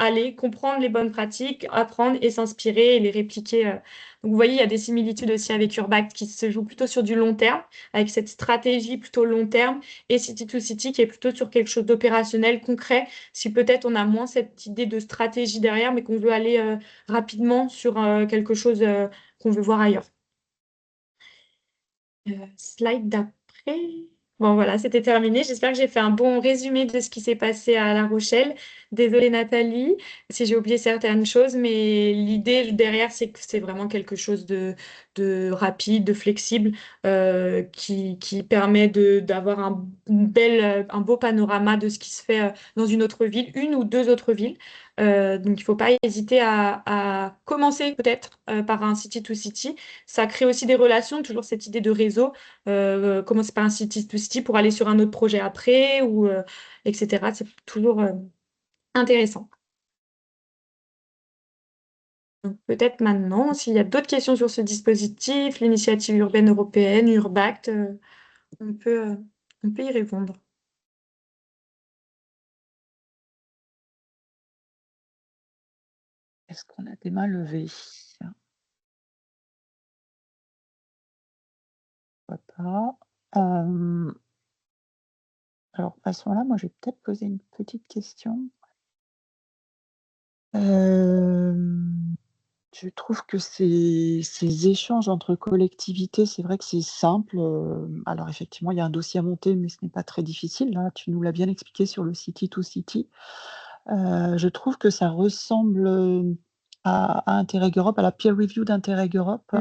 aller comprendre les bonnes pratiques, apprendre et s'inspirer et les répliquer. Donc, vous voyez, il y a des similitudes aussi avec Urbact qui se joue plutôt sur du long terme, avec cette stratégie plutôt long terme, et City to City qui est plutôt sur quelque chose d'opérationnel, concret, si peut-être on a moins cette idée de stratégie derrière, mais qu'on veut aller rapidement sur quelque chose qu'on veut voir ailleurs. Slide d'après. Bon, voilà, c'était terminé. J'espère que j'ai fait un bon résumé de ce qui s'est passé à La Rochelle. Désolée, Nathalie, si j'ai oublié certaines choses, mais l'idée derrière, c'est que c'est vraiment quelque chose de rapide, de flexible, qui permet d'avoir un beau panorama de ce qui se fait dans une autre ville, une ou deux autres villes. Donc, il ne faut pas hésiter à commencer peut-être par un city to city. Ça crée aussi des relations, toujours cette idée de réseau. Commencer par un city to city pour aller sur un autre projet après, ou etc. C'est toujours intéressant. Donc, peut-être maintenant, s'il y a d'autres questions sur ce dispositif, l'initiative urbaine européenne, Urbact, on peut, euh, on peut y répondre. Est-ce qu'on a des mains levées? Je vois pas. Alors, à ce moment-là, moi, je vais peut-être poser une petite question. Je trouve que ces échanges entre collectivités, c'est vrai que c'est simple. Alors effectivement, il y a un dossier à monter, mais ce n'est pas très difficile. Là, tu nous l'as bien expliqué sur le City to City. Je trouve que ça ressemble, à Interreg Europe, à la peer review d'Interreg Europe.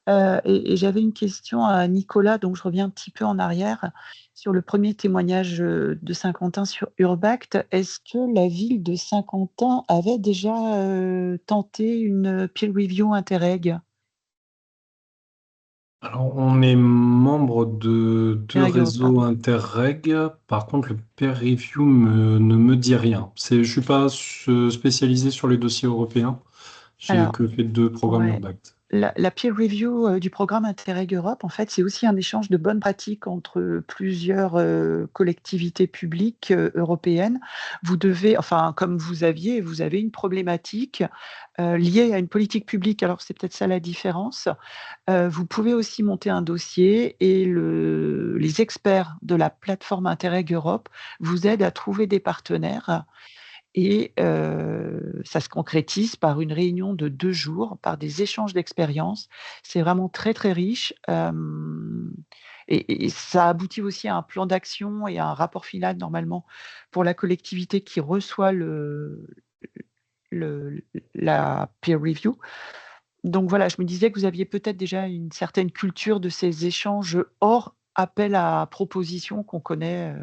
Et j'avais une question à Nicolas, donc je reviens un petit peu en arrière sur le premier témoignage de Saint-Quentin sur Urbact. Est-ce que la ville de Saint-Quentin avait déjà tenté une peer review Interreg? Alors, on est membre de deux Interreg Europe, réseaux pardon. Interreg. Par contre, le peer review ne me dit rien. Je suis pas spécialisé sur les dossiers européens. J'ai Alors, que fait deux programmes ouais. Urbact. La peer review du programme Interreg Europe, en fait, c'est aussi un échange de bonnes pratiques entre plusieurs collectivités publiques européennes. Vous devez, enfin, comme vous avez une problématique liée à une politique publique. Alors, c'est peut-être ça la différence. Vous pouvez aussi monter un dossier et les experts de la plateforme Interreg Europe vous aident à trouver des partenaires. Et ça se concrétise par une réunion de 2 jours, par des échanges d'expériences. C'est vraiment très, très riche, et ça aboutit aussi à un plan d'action et à un rapport final normalement pour la collectivité qui reçoit le la peer review. Donc voilà, je me disais que vous aviez peut-être déjà une certaine culture de ces échanges hors appel à propositions qu'on connaît,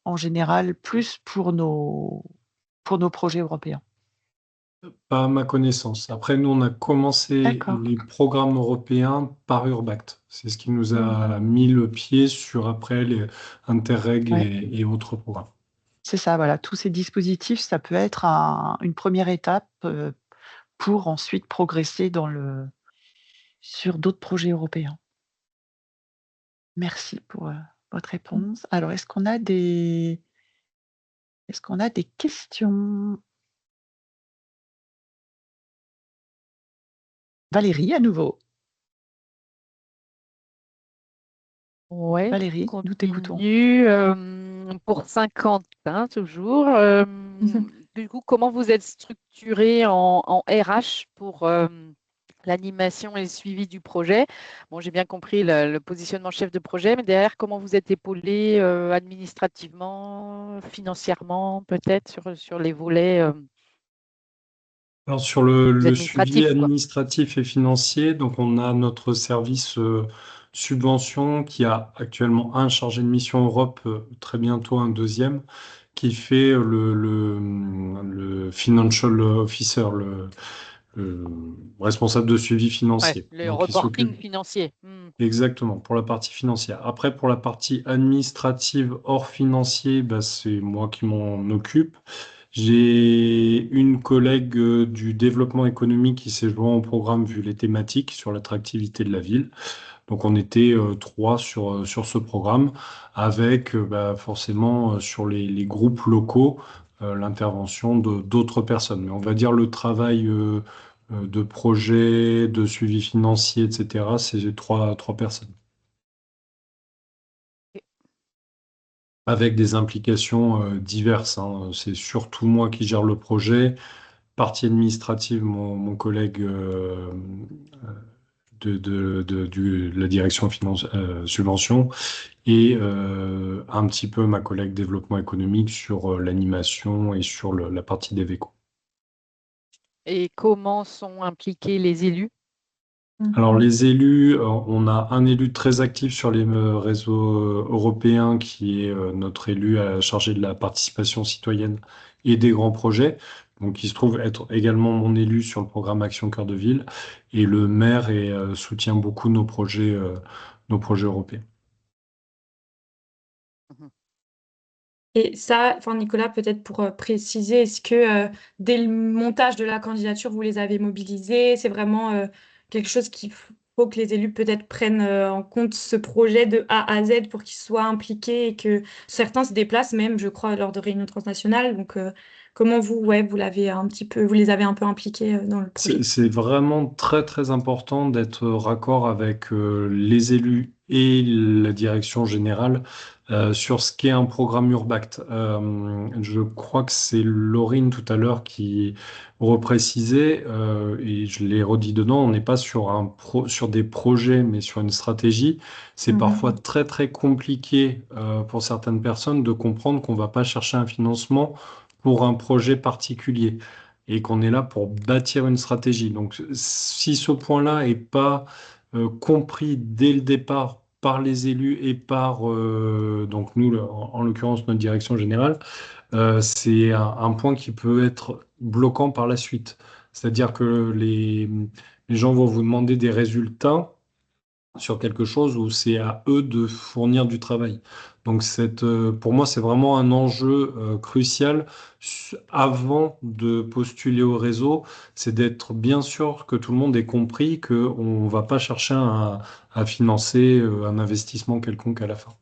en général plus pour nos projets européens. Pas à ma connaissance. Après, nous, on a commencé D'accord. les programmes européens par Urbact. C'est ce qui nous Mmh. a mis le pied sur après les Interreg Ouais, et autres programmes. c'est ça, voilà. Tous ces dispositifs, ça peut être une première étape, pour ensuite progresser sur d'autres projets européens. Merci pour, votre réponse. Alors est-ce qu'on a des questions? Valérie, à nouveau. Ouais, je Valérie, nous t'écoutons. continue. Pour Saint-Quentin, toujours. Du coup, comment vous êtes structuré en RH pour l'animation et le suivi du projet? Bon, j'ai bien compris le positionnement chef de projet, mais derrière, comment vous êtes épaulé administrativement, financièrement, peut-être sur les volets Alors, sur le suivi administratifs, quoi. administratif et financier, donc on a notre service subvention qui a actuellement un chargé de mission Europe, très bientôt un deuxième, qui fait le financial officer, le responsable de suivi Ouais, financier. le Donc, il reporting s'occupe financier. exactement pour la partie financière. Après, pour la partie administrative hors financier, bah, c'est moi qui m'en occupe. J'ai une collègue du développement économique qui s'est joint au programme vu les thématiques sur l'attractivité de la ville. Donc on était trois sur ce programme avec forcément sur les groupes locaux l'intervention d'autres personnes. Mais on va dire le travail de projet, de suivi financier, etc., c'est trois personnes. Avec des implications diverses, hein. C'est surtout moi qui gère le projet. Partie administrative, mon collègue de la direction finance, subvention et un petit peu ma collègue développement économique sur l'animation et sur la partie des vécos. Et comment sont impliqués les élus? Alors les élus, on a un élu très actif sur les réseaux européens qui est notre élu chargé de la participation citoyenne et des grands projets. Donc il se trouve être également mon élu sur le programme Action Cœur de Ville. Et le maire soutient beaucoup nos projets européens. Mhm. Et ça, enfin Nicolas, peut-être pour préciser, est-ce que dès le montage de la candidature, vous les avez mobilisés? C'est vraiment quelque chose qu'il faut que les élus peut-être prennent en compte ce projet de A à Z pour qu'ils soient impliqués et que certains se déplacent même, je crois, lors de réunions transnationales. Donc, comment vous, ouais, vous l'avez un petit peu, vous les avez un peu impliqués dans le projet? C'est vraiment très très important d'être raccord avec les élus et la direction générale sur ce qu'est un programme Urbact. Je crois que c'est Laurine tout à l'heure qui reprécisait, et je l'ai redit dedans, on n'est pas sur des projets, mais sur une stratégie. C'est parfois très très compliqué pour certaines personnes de comprendre qu'on ne va pas chercher un financement pour un projet particulier et qu'on est là pour bâtir une stratégie. Donc, si ce point-là n'est pas compris dès le départ par les élus et par donc nous, en l'occurrence notre direction générale, c'est un point qui peut être bloquant par la suite. C'est-à-dire que les gens vont vous demander des résultats sur quelque chose où c'est à eux de fournir du travail. Donc pour moi, c'est vraiment un enjeu crucial avant de postuler au réseau, c'est d'être bien sûr que tout le monde ait compris qu'on ne va pas chercher à financer un investissement quelconque à la fin.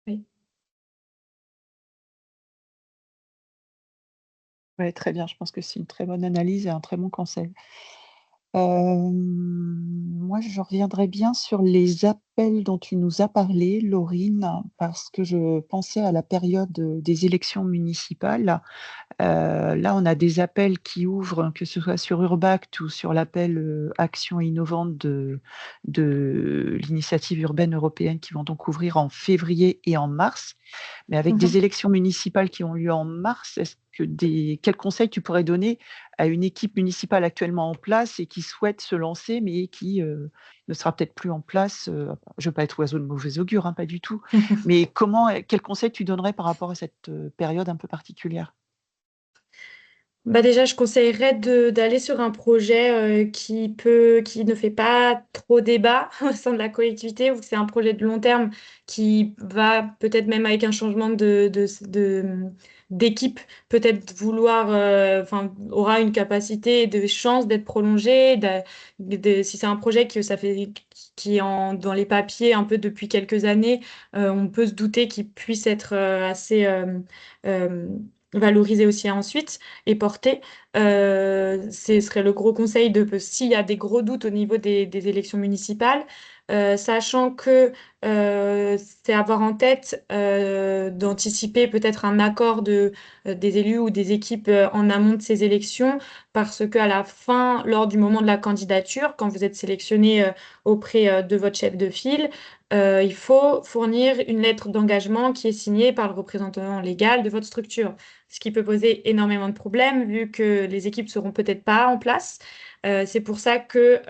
Oui. Ouais, très bien, je pense que c'est une très bonne analyse et un très bon conseil. Moi, je reviendrai bien sur les appels dont tu nous as parlé, Laurine, parce que je pensais à la période, des élections municipales. Là, on a des appels qui ouvrent, que ce soit sur Urbact ou sur l'appel, Action innovante de l'initiative urbaine européenne qui vont donc ouvrir en février et en mars. Mais avec des élections municipales qui ont lieu en mars, quels conseils tu pourrais donner à une équipe municipale actuellement en place et qui souhaite se lancer, mais qui, ne sera peut-être plus en place, je ne veux pas être oiseau de mauvais augure, hein, pas du tout. Mais quels conseils tu donnerais par rapport à cette, période un peu particulière? Bah déjà, je conseillerais d'aller sur un projet qui ne fait pas trop débat au sein de la collectivité, ou que c'est un projet de long terme qui va peut-être même avec un changement d'équipe, peut-être vouloir, enfin, aura une capacité de chance d'être prolongé. Si c'est un projet qui est dans les papiers un peu depuis quelques années, on peut se douter qu'il puisse être assez euh, valorisé aussi ensuite et porté. Ce serait le gros conseil s'il y a des gros doutes au niveau des élections municipales, sachant que c'est avoir en tête d'anticiper peut-être un accord des élus ou des équipes en amont de ces élections, parce qu'à la fin, lors du moment de la candidature, quand vous êtes sélectionné auprès de votre chef de file, il faut fournir une lettre d'engagement qui est signée par le représentant légal de votre structure, ce qui peut poser énormément de problèmes vu que les équipes seront peut-être pas en place. C'est pour ça que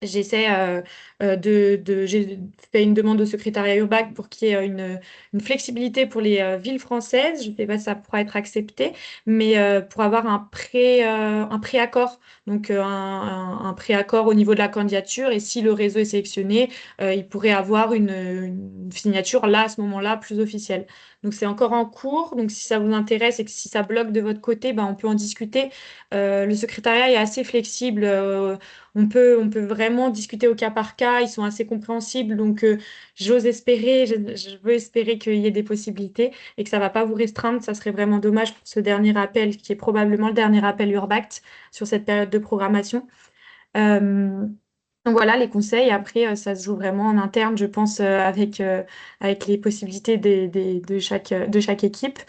j'ai fait une demande au secrétariat Urbac pour qu'il y ait une flexibilité pour les villes françaises. Je ne sais pas si ça pourra être accepté, mais pour avoir un préaccord, donc un préaccord au niveau de la candidature. Et si le réseau est sélectionné, il pourrait avoir une signature là, à ce moment-là, plus officielle. Donc, c'est encore en cours. Donc, si ça vous intéresse et que si ça bloque de votre côté, on peut en discuter. Le secrétariat est assez flexible. On peut vraiment discuter au cas par cas. Ils sont assez compréhensibles. Donc, j'ose espérer, je veux espérer qu'il y ait des possibilités et que ça ne va pas vous restreindre. Ça serait vraiment dommage pour ce dernier appel, qui est probablement le dernier appel Urbact sur cette période de programmation. Donc voilà les conseils. Après, ça se joue vraiment en interne, je pense, avec les possibilités de chaque équipe.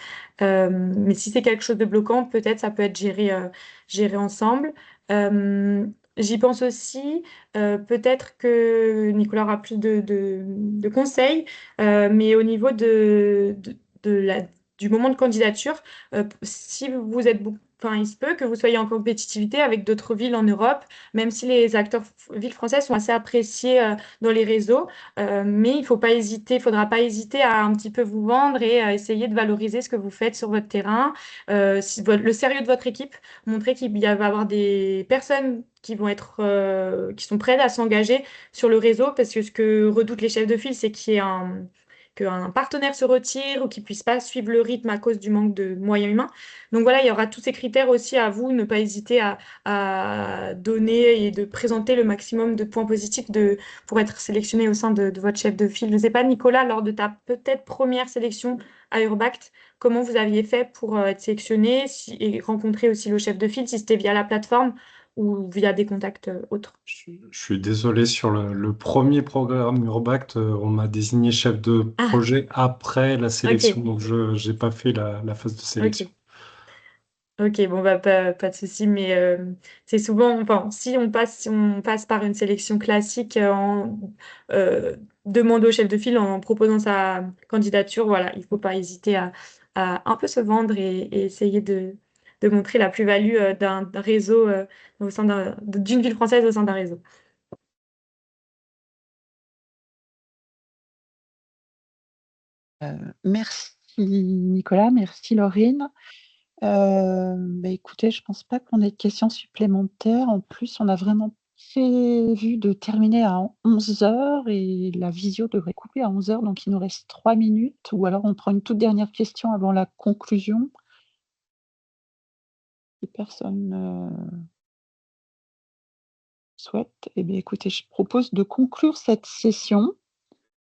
Mais si c'est quelque chose de bloquant, peut-être ça peut être géré ensemble. Euh, J'y pense aussi. Peut-être que Nicolas aura plus de conseils, mais au niveau de du moment de candidature, si vous êtes enfin, il se peut que vous soyez en compétitivité avec d'autres villes en Europe, même si les acteurs villes françaises sont assez appréciés dans les réseaux. Mais il faut pas hésiter, il faudra pas hésiter à un petit peu vous vendre et à essayer de valoriser ce que vous faites sur votre terrain. Le sérieux de votre équipe, montrer qu'il va y avoir des personnes qui vont être, qui sont prêtes à s'engager sur le réseau, parce que ce que redoutent les chefs de file, c'est qu'un partenaire se retire ou qu'il puisse pas suivre le rythme à cause du manque de moyens humains. Donc voilà, il y aura tous ces critères aussi à vous, ne pas hésiter à donner et de présenter le maximum de points positifs pour être sélectionné au sein de votre chef de file. Je ne sais pas, Nicolas, lors de ta peut-être première sélection à Urbact, comment vous aviez fait pour être sélectionné et rencontrer aussi le chef de file, si c'était via la plateforme ou via des contacts autres? Je suis désolé, sur le premier programme Urbact, on m'a désigné chef de Ah, projet après la sélection, ok, donc je n'ai pas fait la phase de sélection. ok. Ok, bon, pas de souci, mais c'est souvent, enfin, si on passe par une sélection classique demande au chef de file en proposant sa candidature, voilà, il faut pas hésiter à un peu se vendre et essayer de montrer la plus-value d'un réseau au sein d'une ville française au sein d'un réseau. Merci Nicolas, merci Laurine. Écoutez, je pense pas qu'on ait de questions supplémentaires. En plus, on a vraiment prévu de terminer à 11h et la visio devrait couper à 11h, donc il nous reste 3 minutes. Ou alors on prend une toute dernière question avant la conclusion. Si personne souhaite, écoutez, je propose de conclure cette session.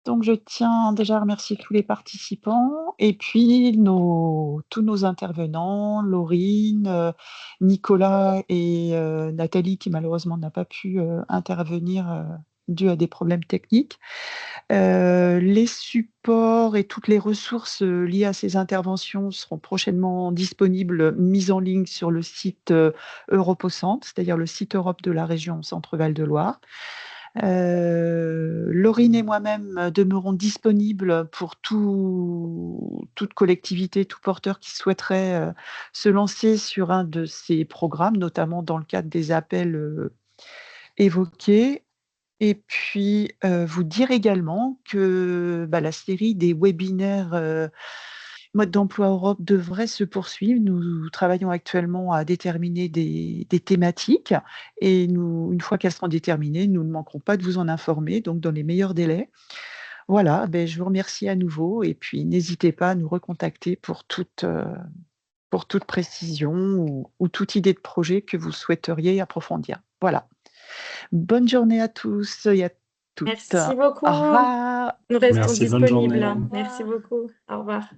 Donc, je tiens déjà à remercier tous les participants et puis tous nos intervenants, Laurine, Nicolas et Nathalie, qui malheureusement n'a pas pu intervenir dû à des problèmes techniques. Les supports et toutes les ressources liées à ces interventions seront prochainement disponibles, mises en ligne sur le site Europocentre, c'est-à-dire le site Europe de la région Centre-Val de Loire. Laurine et moi-même demeurons disponibles pour toute collectivité, tout porteur qui souhaiterait se lancer sur un de ces programmes, notamment dans le cadre des appels évoqués. Et puis, vous dire également que la série des webinaires Mode d'emploi Europe devrait se poursuivre. Nous travaillons actuellement à déterminer des thématiques et une fois qu'elles seront déterminées, nous ne manquerons pas de vous en informer, donc dans les meilleurs délais. Voilà, je vous remercie à nouveau et puis n'hésitez pas à nous recontacter pour toute précision ou toute idée de projet que vous souhaiteriez approfondir. Voilà. Bonne journée à tous et à toutes. Merci beaucoup. Au revoir. Nous restons Merci, bonne journée. disponibles. Merci beaucoup. Au revoir.